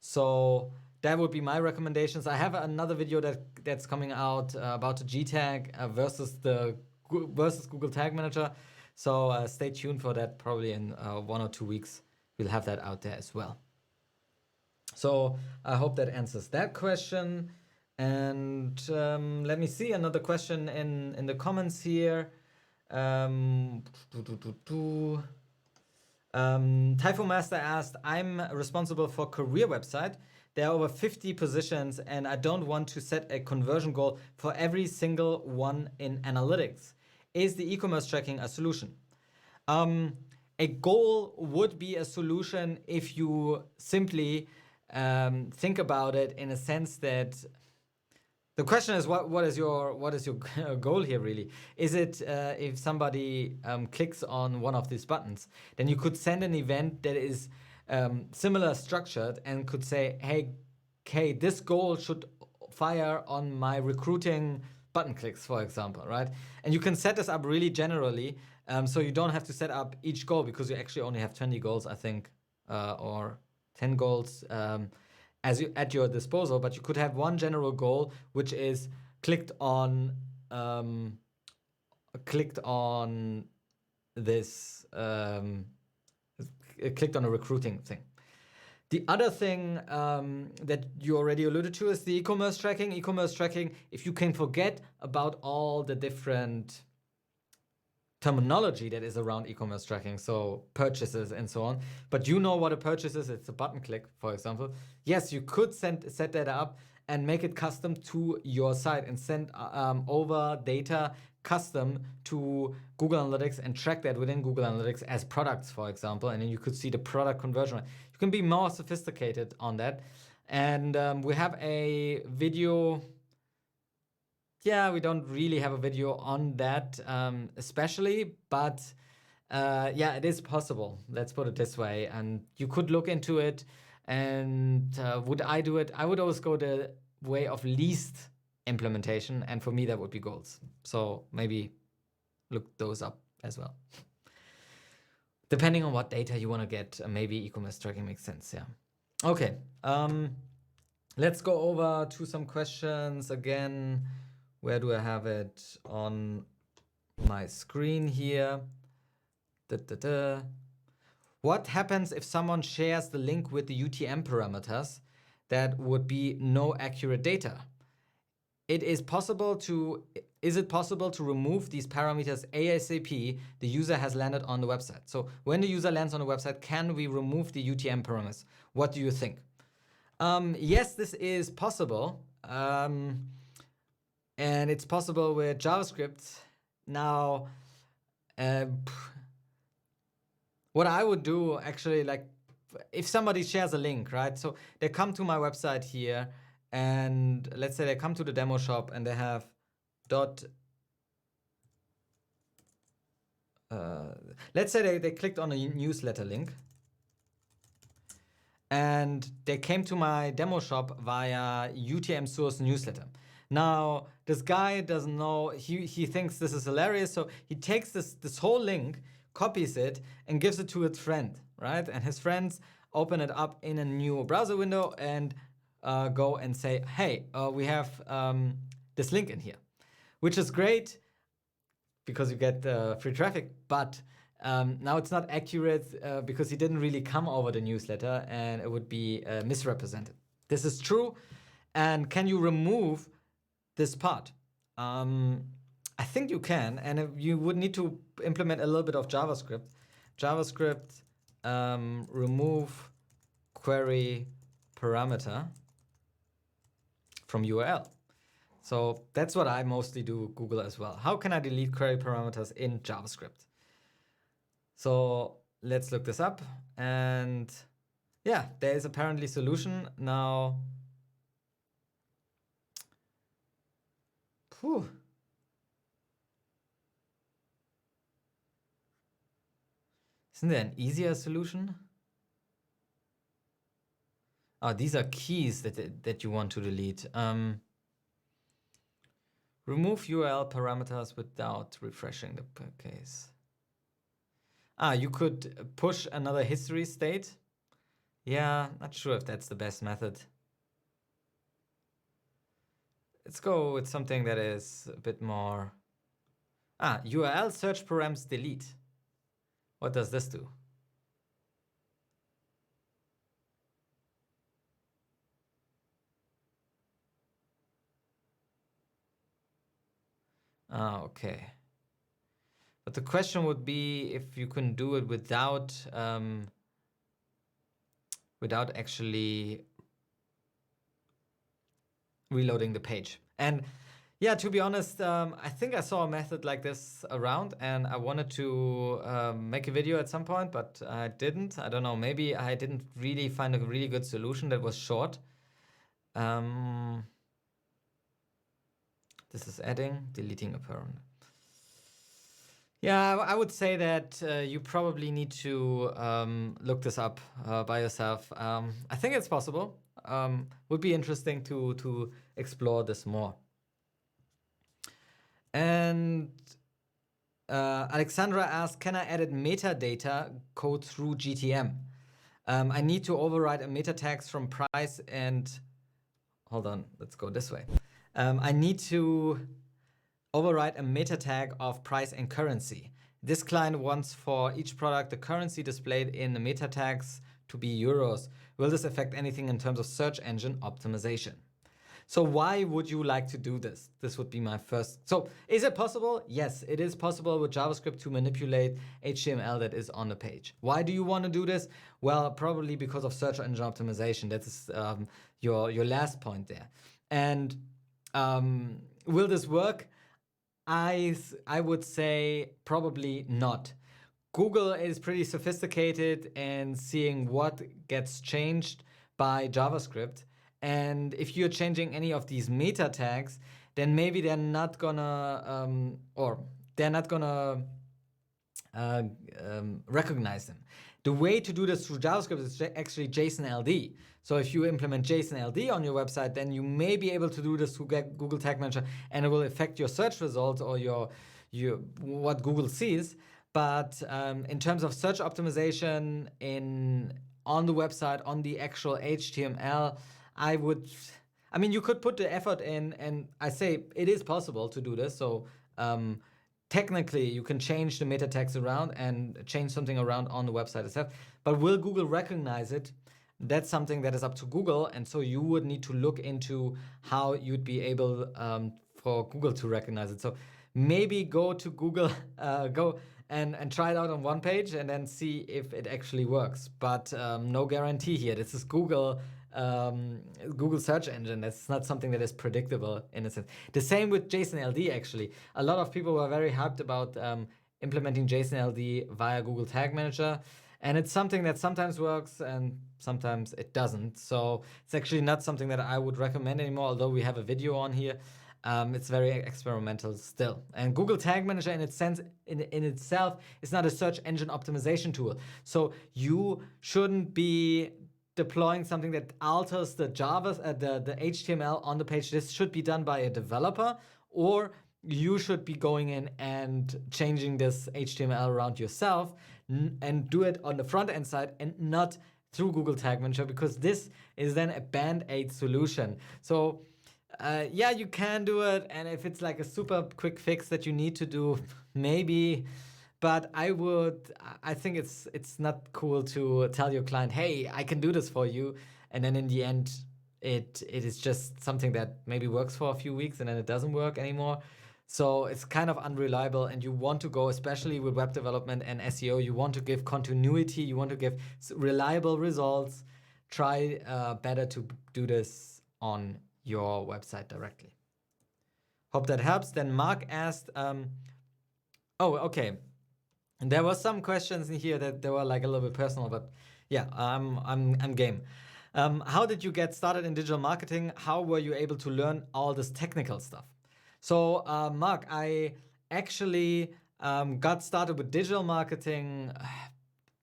So that would be my recommendations. I have another video that's coming out about the gtag versus Google Tag Manager. So stay tuned for that. Probably in 1 or 2 weeks, we'll have that out there as well. So I hope that answers that question. And let me see another question in the comments here. Typho Master asked, I'm responsible for career website. There are over 50 positions and I don't want to set a conversion goal for every single one in analytics. Is the e-commerce tracking a solution? A goal would be a solution if you simply think about it in a sense that the question is, what is your goal here really? Is it if somebody clicks on one of these buttons, then you could send an event that is similar structured and could say, hey, this goal should fire on my recruiting button clicks, for example, right? And you can set this up really generally, so you don't have to set up each goal because you actually only have 20 goals, I think, or 10 goals. At your disposal, but you could have one general goal, which is clicked on this, clicked on a recruiting thing. The other thing that you already alluded to is the e-commerce tracking. E-commerce tracking, if you can forget about all the different terminology that is around e-commerce tracking, so purchases and so on, but you know what a purchase is, it's a button click, for example. Yes, you could set that up and make it custom to your site and send over data custom to Google Analytics and track that within Google Analytics as products, for example, and then you could see the product conversion rate. You can be more sophisticated on that. And we have a video. Yeah, we don't really have a video on that especially, but yeah, it is possible. Let's put it this way. And you could look into it. And would I do it? I would always go the way of least implementation. And for me, that would be goals. So maybe look those up as well. Depending on what data you want to get, maybe e-commerce tracking makes sense. Yeah. Okay. Let's go over to some questions again. Where do I have it on my screen here? What happens if someone shares the link with the UTM parameters? That would be no accurate data. Is it possible to remove these parameters ASAP the user has landed on the website? So when the user lands on the website, can we remove the UTM parameters? What do you think? Yes, this is possible. And it's possible with JavaScript. Now, what I would do actually, like if somebody shares a link, right? So they come to my website here, and let's say they come to the demo shop and they have let's say they clicked on a newsletter link, and they came to my demo shop via UTM source newsletter. Now, this guy doesn't know, he thinks this is hilarious, so he takes this whole link, copies it, and gives it to his friend, right? And his friends open it up in a new browser window and go and say, hey, we have this link in here, which is great because you get free traffic, but now it's not accurate because he didn't really come over the newsletter and it would be misrepresented. This is true. And can you remove this part? I think you can, and you would need to implement a little bit of JavaScript. JavaScript remove query parameter from URL. So that's what I mostly do Google as well. How can I delete query parameters in JavaScript? So let's look this up. And yeah, there is apparently a solution. Now, isn't there an easier solution? Oh, these are keys that you want to delete. Remove URL parameters without refreshing the case. You could push another history state. Yeah, not sure if that's the best method. Let's go with something that is a bit more. URL search params delete. What does this do? Okay. But the question would be if you can do it without actually reloading the page. And yeah, to be honest, I think I saw a method like this around, and I wanted to make a video at some point, but I didn't. I don't know. Maybe I didn't really find a really good solution that was short. This is adding, deleting a parent. Yeah, I would say that you probably need to look this up by yourself. I think it's possible. Would be interesting to explore this more. And Alexandra asked, can I edit metadata code through GTM? I need to override a meta tags from price and, hold on, let's go this way. I need to override a meta tag of price and currency. This client wants for each product the currency displayed in the meta tags to be euros. Will this affect anything in terms of search engine optimization? So why would you like to do this? This would be my first. So is it possible? Yes, it is possible with JavaScript to manipulate HTML that is on the page. Why do you want to do this? Well, probably because of search engine optimization. That is your last point there. And will this work? I would say probably not. Google is pretty sophisticated in seeing what gets changed by JavaScript. And if you're changing any of these meta tags, then maybe they're not gonna, recognize them. The way to do this through JavaScript is actually JSON-LD. So if you implement JSON-LD on your website, then you may be able to do this through Google Tag Manager, and it will affect your search results or your what Google sees. But in terms of search optimization on the website, on the actual HTML, you could put the effort in, and I say it is possible to do this. So technically, you can change the meta tags around and change something around on the website itself. But will Google recognize it? That's something that is up to Google. And so you would need to look into how you'd be able for Google to recognize it. So maybe go to Google, go and try it out on one page and then see if it actually works. But no guarantee here. This is Google search engine. That's not something that is predictable in a sense. The same with JSON-LD actually. A lot of people were very hyped about implementing JSON-LD via Google Tag Manager. And it's something that sometimes works and sometimes it doesn't. So it's actually not something that I would recommend anymore, although we have a video on here. It's very experimental still. And Google Tag Manager in itself is not a search engine optimization tool. So you shouldn't be deploying something that alters the the HTML on the page. This should be done by a developer, or you should be going in and changing this HTML around yourself and do it on the front end side and not through Google Tag Manager, because this is then a band-aid solution. So yeah, you can do it, and if it's like a super quick fix that you need to do, maybe, but I think it's not cool to tell your client, hey, I can do this for you, and then in the end, it is just something that maybe works for a few weeks and then it doesn't work anymore. So it's kind of unreliable, and you want to go, especially with web development and SEO, you want to give continuity, you want to give reliable results. Try better to do this on your website directly. Hope that helps. Then Mark asked, oh, okay. And there were some questions in here that they were like a little bit personal, but yeah, I'm game. How did you get started in digital marketing? How were you able to learn all this technical stuff? So Mark, I actually got started with digital marketing.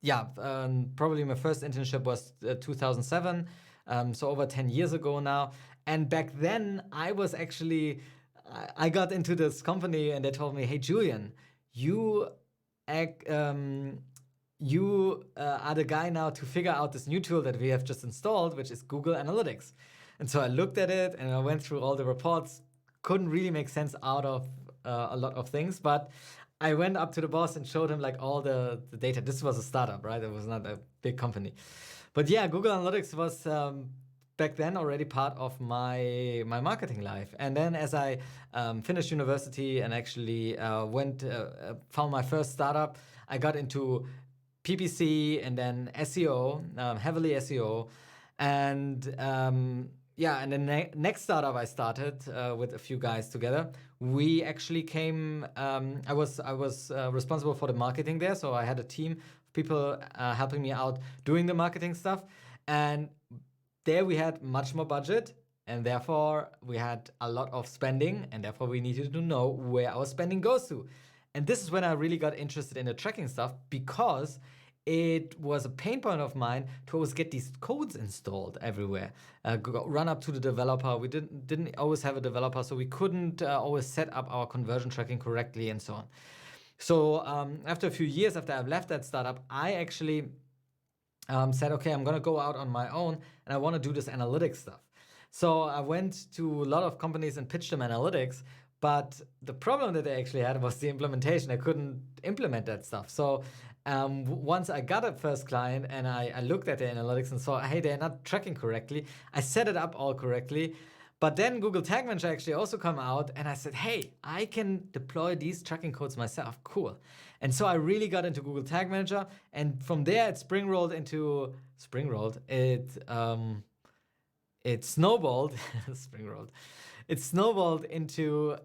Probably my first internship was 2007, so over 10 years ago now. And back then, I got into this company and they told me, hey, Julian, you are the guy now to figure out this new tool that we have just installed, which is Google Analytics. And so I looked at it and I went through all the reports, couldn't really make sense out of a lot of things, but I went up to the boss and showed him like all the data. This was a startup, right? It was not a big company. But yeah, Google Analytics was back then already part of my marketing life. And then as I finished university and actually found my first startup, I got into PPC and then SEO, heavily SEO. And and the next startup I started with a few guys together, we actually came, I was responsible for the marketing there. So I had a team of people helping me out doing the marketing stuff. And there we had much more budget, and therefore we had a lot of spending, and therefore we needed to know where our spending goes to. And this is when I really got interested in the tracking stuff, because it was a pain point of mine to always get these codes installed everywhere. Run up to the developer. We didn't always have a developer, so we couldn't always set up our conversion tracking correctly and so on. So after a few years after I've left that startup, I actually said, okay, I'm going to go out on my own and I want to do this analytics stuff. So I went to a lot of companies and pitched them analytics, but the problem that they actually had was the implementation. I couldn't implement that stuff. So once I got a first client and I looked at the analytics and saw, hey, they're not tracking correctly, I set it up all correctly. But then Google Tag Manager actually also come out and I said, hey, I can deploy these tracking codes myself. Cool. And so I really got into Google Tag Manager, and from there it snowballed. It snowballed into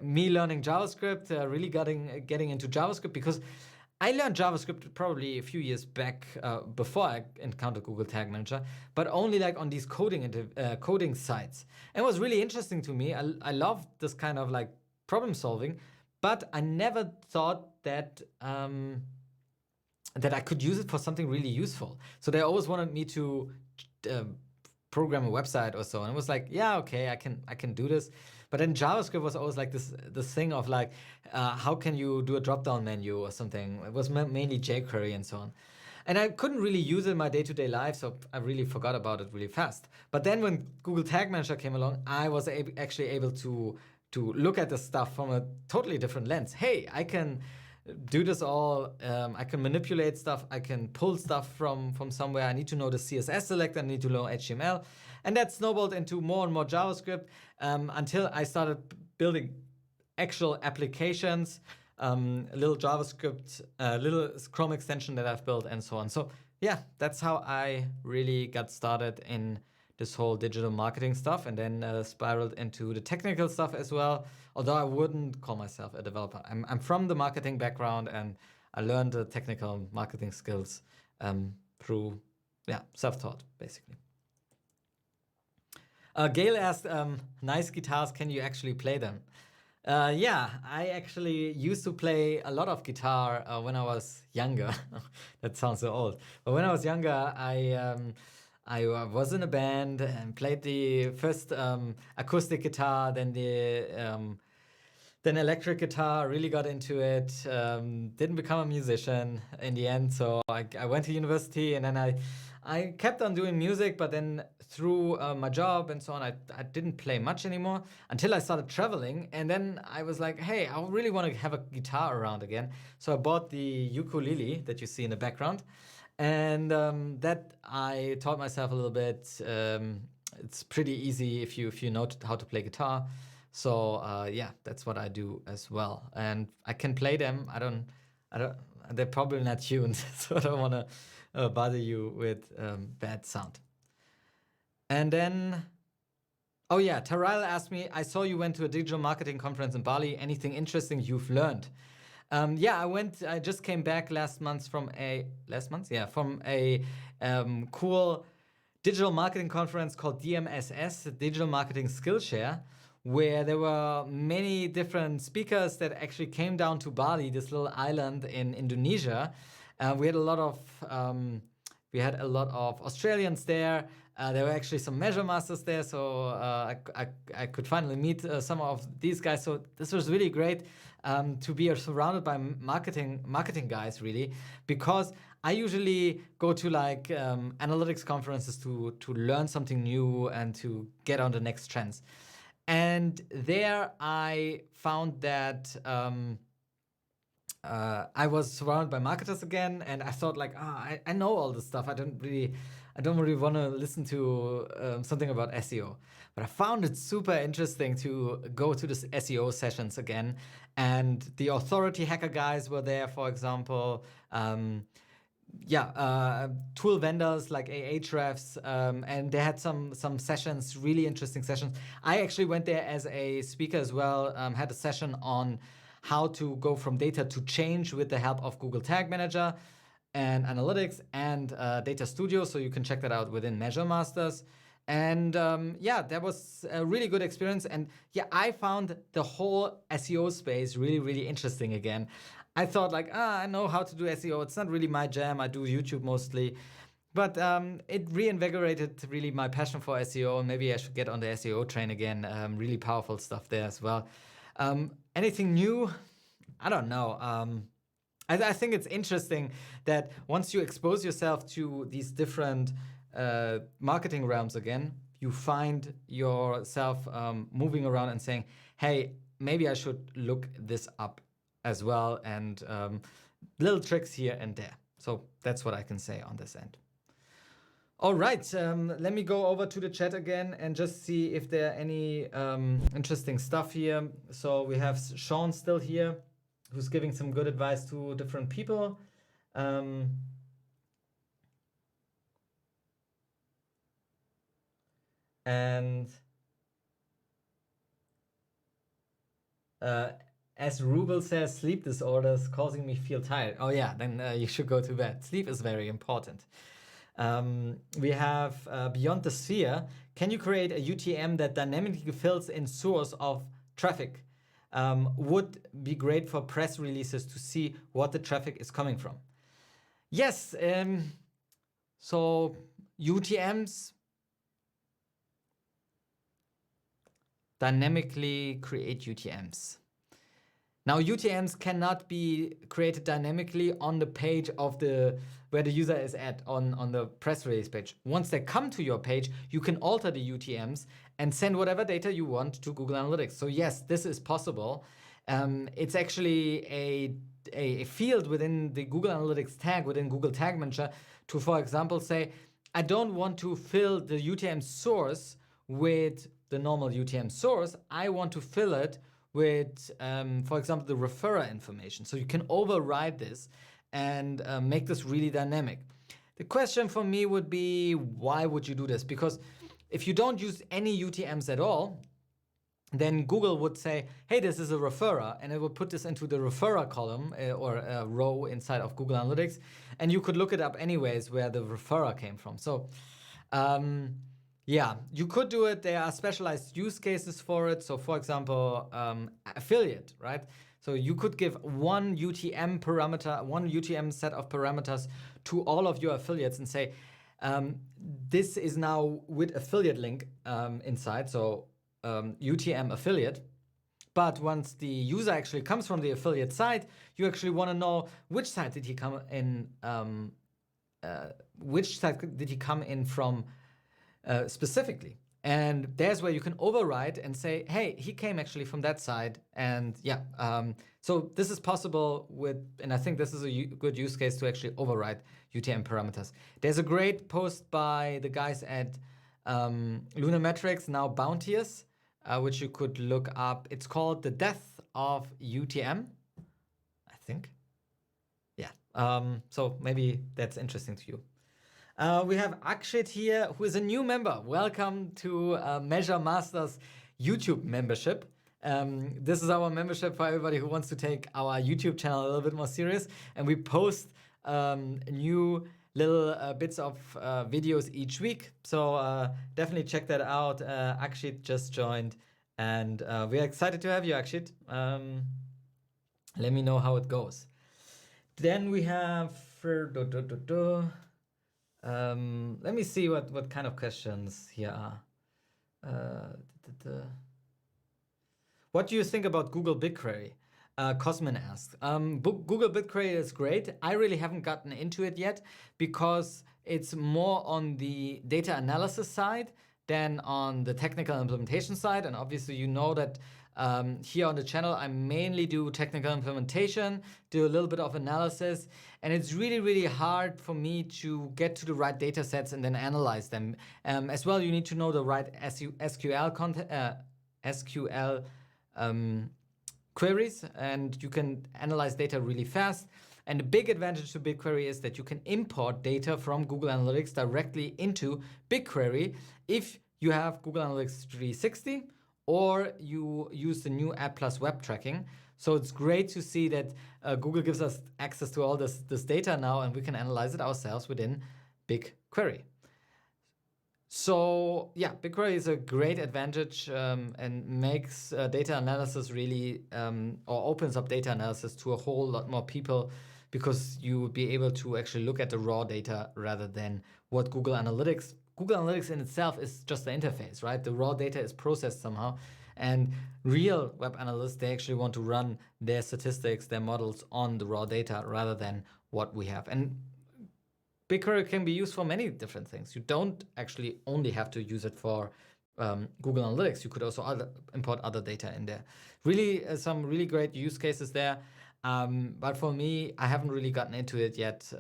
me learning JavaScript, really getting into JavaScript, because I learned JavaScript probably a few years back before I encountered Google Tag Manager, but only like on these coding sites. And it was really interesting to me. I loved this kind of like problem solving, but I never thought that that I could use it for something really useful. So they always wanted me to program a website or so, and it was like, yeah, okay, I can do this. But then JavaScript was always like this thing of like, how can you do a drop-down menu or something? It was mainly jQuery and so on. And I couldn't really use it in my day-to-day life, so I really forgot about it really fast. But then when Google Tag Manager came along, I was actually able to look at the stuff from a totally different lens. Hey, I can do this all. I can manipulate stuff. I can pull stuff from somewhere. I need to know the CSS selector. I need to know HTML. And that snowballed into more and more JavaScript until I started building actual applications, a little JavaScript, a little Chrome extension that I've built, and so on. So yeah, that's how I really got started in this whole digital marketing stuff, and then spiraled into the technical stuff as well. Although I wouldn't call myself a developer. I'm from the marketing background, and I learned the technical marketing skills through self-taught, basically. Gail asked, nice guitars, can you actually play them? Yeah, I actually used to play a lot of guitar when I was younger. That sounds so old. But when I was younger, I was in a band and played the first acoustic guitar, then then electric guitar, really got into it. Didn't become a musician in the end, so I went to university, and then I kept on doing music, but then through my job and so on, I didn't play much anymore until I started traveling. And then I was like, hey, I really want to have a guitar around again. So I bought the ukulele that you see in the background. And that I taught myself a little bit. It's pretty easy if you know how to play guitar. So yeah, that's what I do as well. And I can play them. I don't, they're probably not tuned, so I don't want to bother you with bad sound. And then, oh yeah, Taral asked me, I saw you went to a digital marketing conference in Bali. Anything interesting you've learned? Yeah, I just came back last month from a cool digital marketing conference called DMSS, Digital Marketing Skillshare, where there were many different speakers that actually came down to Bali, this little island in Indonesia. We had a lot of Australians there. There were actually some MeasureMasters there, so I could finally meet some of these guys. So this was really great to be surrounded by marketing guys, really, because I usually go to like analytics conferences to learn something new and to get on the next trends. And there I found that I was surrounded by marketers again, and I thought like, I know all this stuff. I don't really want to listen to something about SEO. But I found it super interesting to go to this SEO sessions again. And the authority hacker guys were there, for example. Tool vendors like Ahrefs, and they had some sessions, really interesting sessions. I actually went there as a speaker as well, had a session on how to go from data to change with the help of Google Tag Manager and Analytics and Data Studio, so you can check that out within MeasureMasters. And that was a really good experience. And yeah, I found the whole SEO space really, really interesting again. I thought like, I know how to do SEO. It's not really my jam. I do YouTube mostly. But it reinvigorated really my passion for SEO. And maybe I should get on the SEO train again. Really powerful stuff there as well. Anything new? I don't know. I think it's interesting that once you expose yourself to these different marketing realms again, you find yourself moving around and saying, hey, maybe I should look this up as well, and little tricks here and there. So that's what I can say on this end. All right, let me go over to the chat again and just see if there are any interesting stuff here. So we have Sean still here, who's giving some good advice to different people. As Rubel says, sleep disorders causing me feel tired. Oh yeah, then you should go to bed. Sleep is very important. We have Beyond the Sphere. Can you create a UTM that dynamically fills in source of traffic? Would be great for press releases to see what the traffic is coming from. Yes, so UTMs dynamically create UTMs. Now, UTMs cannot be created dynamically on the page of where the user is at on the press release page. Once they come to your page, you can alter the UTMs and send whatever data you want to Google Analytics. So yes, this is possible. It's actually a field within the Google Analytics tag, within Google Tag Manager, to, for example, say, I don't want to fill the UTM source with the normal UTM source. I want to fill it with, for example, the referrer information. So you can override this and make this really dynamic. The question for me would be, why would you do this? Because if you don't use any UTMs at all, then Google would say, hey, this is a referrer, and it would put this into the referrer column or a row inside of Google Analytics, and you could look it up anyways where the referrer came from. So yeah, you could do it. There are specialized use cases for it. So for example, affiliate, right? So you could give one UTM parameter, one UTM set of parameters to all of your affiliates and say, this is now with affiliate link inside. So UTM affiliate. But once the user actually comes from the affiliate site, you actually want to know which site did he come in, from specifically. And there's where you can override and say, hey, he came actually from that side. And yeah, so this is possible with, and I think this is a good use case to actually override UTM parameters. There's a great post by the guys at Lunametrics, now Bounteous, which you could look up. It's called The Death of UTM, I think. Yeah, so maybe that's interesting to you. We have Akshit here, who is a new member. Welcome to MeasureMasters YouTube membership. This is our membership for everybody who wants to take our YouTube channel a little bit more serious. And we post new little bits of videos each week. So definitely check that out. Akshit just joined, and we're excited to have you, Akshit. Let me know how it goes. Then we have... let me see what kind of questions here are. What do you think about Google BigQuery? Cosmin asked. Google BigQuery is great. I really haven't gotten into it yet because it's more on the data analysis side than on the technical implementation side. And obviously, you know that here on the channel, I mainly do technical implementation, do a little bit of analysis, and it's really, really hard for me to get to the right data sets and then analyze them. As well, you need to know the right SQL queries, and you can analyze data really fast. And the big advantage to BigQuery is that you can import data from Google Analytics directly into BigQuery if you have Google Analytics 360 or you use the new App Plus Web Tracking. So it's great to see that Google gives us access to all this data now, and we can analyze it ourselves within BigQuery. So yeah, BigQuery is a great advantage and makes data analysis really, or opens up data analysis to a whole lot more people, because you would be able to actually look at the raw data rather than what Google Analytics in itself is just the interface, right? The raw data is processed somehow, and real web analysts, they actually want to run their statistics, their models on the raw data rather than what we have. And BigQuery can be used for many different things. You don't actually only have to use it for Google Analytics. You could also import other data in there. Really, some really great use cases there. But for me, I haven't really gotten into it yet.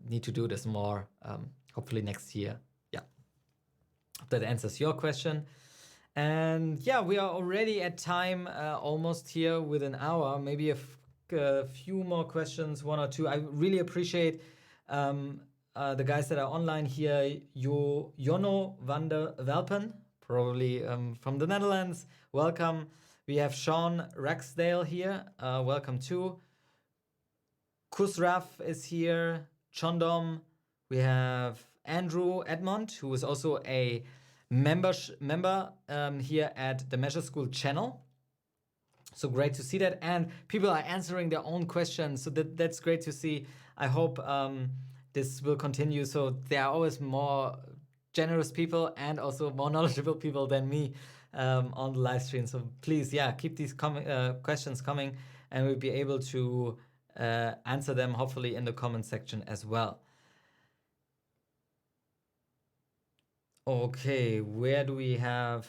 Need to do this more, hopefully next year. Yeah, hope that answers your question. And yeah, we are already at time, almost here with an hour. Maybe a few more questions, one or two. I really appreciate the guys that are online here. Jono van der Welpen, probably from the Netherlands. Welcome. We have Sean Raxdale here. Welcome too. Kusraf is here. Chondom. We have Andrew Edmond, who is also a member here at the MeasureSchool channel. So great to see that. And people are answering their own questions. So that's great to see. I hope this will continue. So there are always more generous people and also more knowledgeable people than me on the live stream. So please, yeah, keep these questions coming, and we'll be able to answer them hopefully in the comment section as well. Okay, where do we have...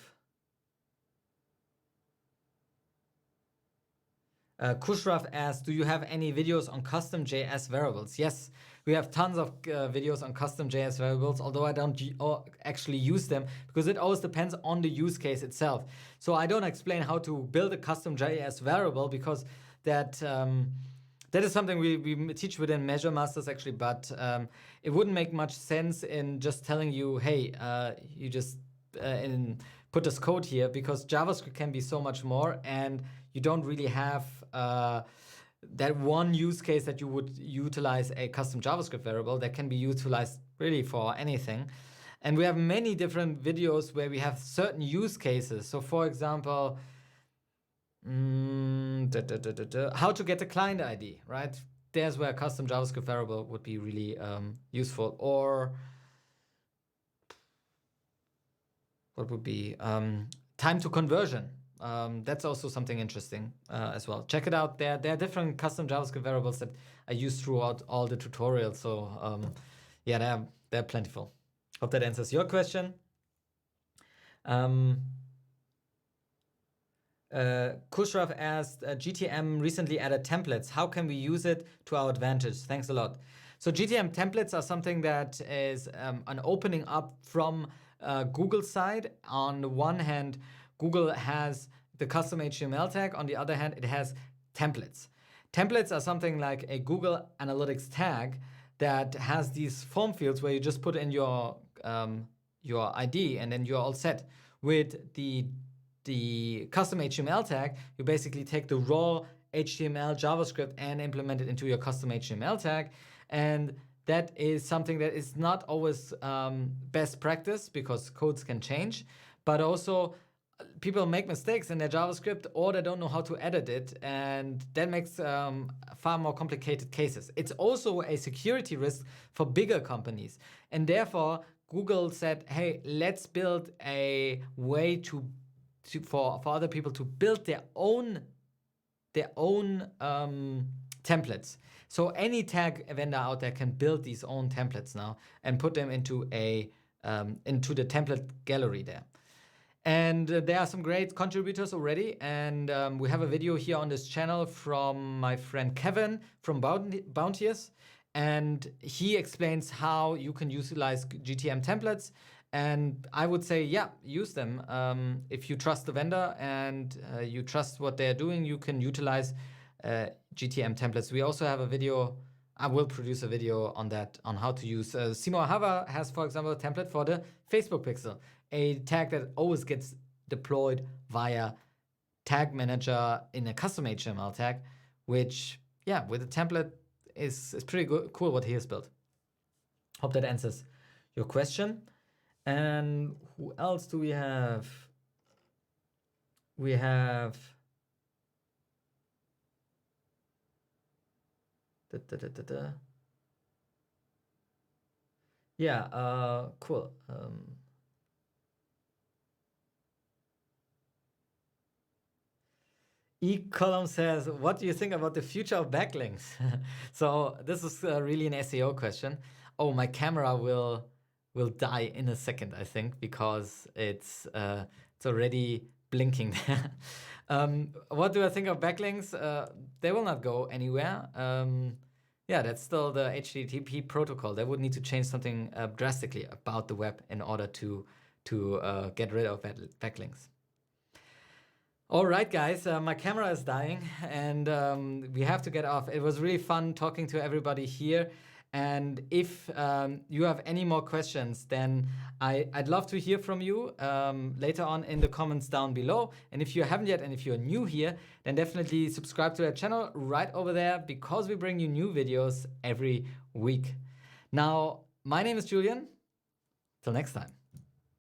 Kushraf asks, do you have any videos on custom JS variables? Yes, we have tons of videos on custom JS variables, although I don't actually use them because it always depends on the use case itself. So I don't explain how to build a custom JS variable because that is something we teach within MeasureMasters actually, but it wouldn't make much sense in just telling you, hey, you just put this code here, because JavaScript can be so much more, and you don't really have that one use case that you would utilize a custom JavaScript variable that can be utilized really for anything. And we have many different videos where we have certain use cases. So for example, how to get a client ID, right? There's where a custom JavaScript variable would be really useful. Or what would be time to conversion. That's also something interesting as well. Check it out. There are different custom JavaScript variables that I use throughout all the tutorials. So yeah, they're plentiful. Hope that answers your question. Kushraf asked, GTM recently added templates. How can we use it to our advantage? Thanks a lot. So GTM templates are something that is an opening up from Google's side. On the one hand, Google has the custom HTML tag. On the other hand, it has templates. Templates are something like a Google Analytics tag that has these form fields where you just put in your ID and then you're all set. With the custom HTML tag, you basically take the raw HTML JavaScript and implement it into your custom HTML tag. And that is something that is not always best practice, because codes can change, but also people make mistakes in their JavaScript, or they don't know how to edit it, and that makes far more complicated cases. It's also a security risk for bigger companies, and therefore Google said, hey, let's build a way for other people to build their own templates. So any tag vendor out there can build these own templates now and put them into the template gallery there. And there are some great contributors already. And we have a video here on this channel from my friend Kevin from Bounteous. And he explains how you can utilize GTM templates. And I would say, yeah, use them. If you trust the vendor and you trust what they're doing, you can utilize GTM templates. We also have a video. I will produce a video on that, on how to use. Simo Hava has, for example, a template for the Facebook pixel, a tag that always gets deployed via tag manager in a custom HTML tag, which, yeah, with a template is pretty cool what he has built. Hope that answers your question. And who else do we have? We have yeah, cool. E-column says, what do you think about the future of backlinks? So this is really an SEO question. Oh, my camera will die in a second, I think, because it's already blinking there. What do I think of backlinks? They will not go anywhere. Yeah, that's still the HTTP protocol. They would need to change something drastically about the web in order to get rid of backlinks. All right, guys, my camera is dying and we have to get off. It was really fun talking to everybody here. And if you have any more questions, then I'd love to hear from you later on in the comments down below. And if you haven't yet, and if you're new here, then definitely subscribe to our channel right over there, because we bring you new videos every week. Now, my name is Julian. Till next time.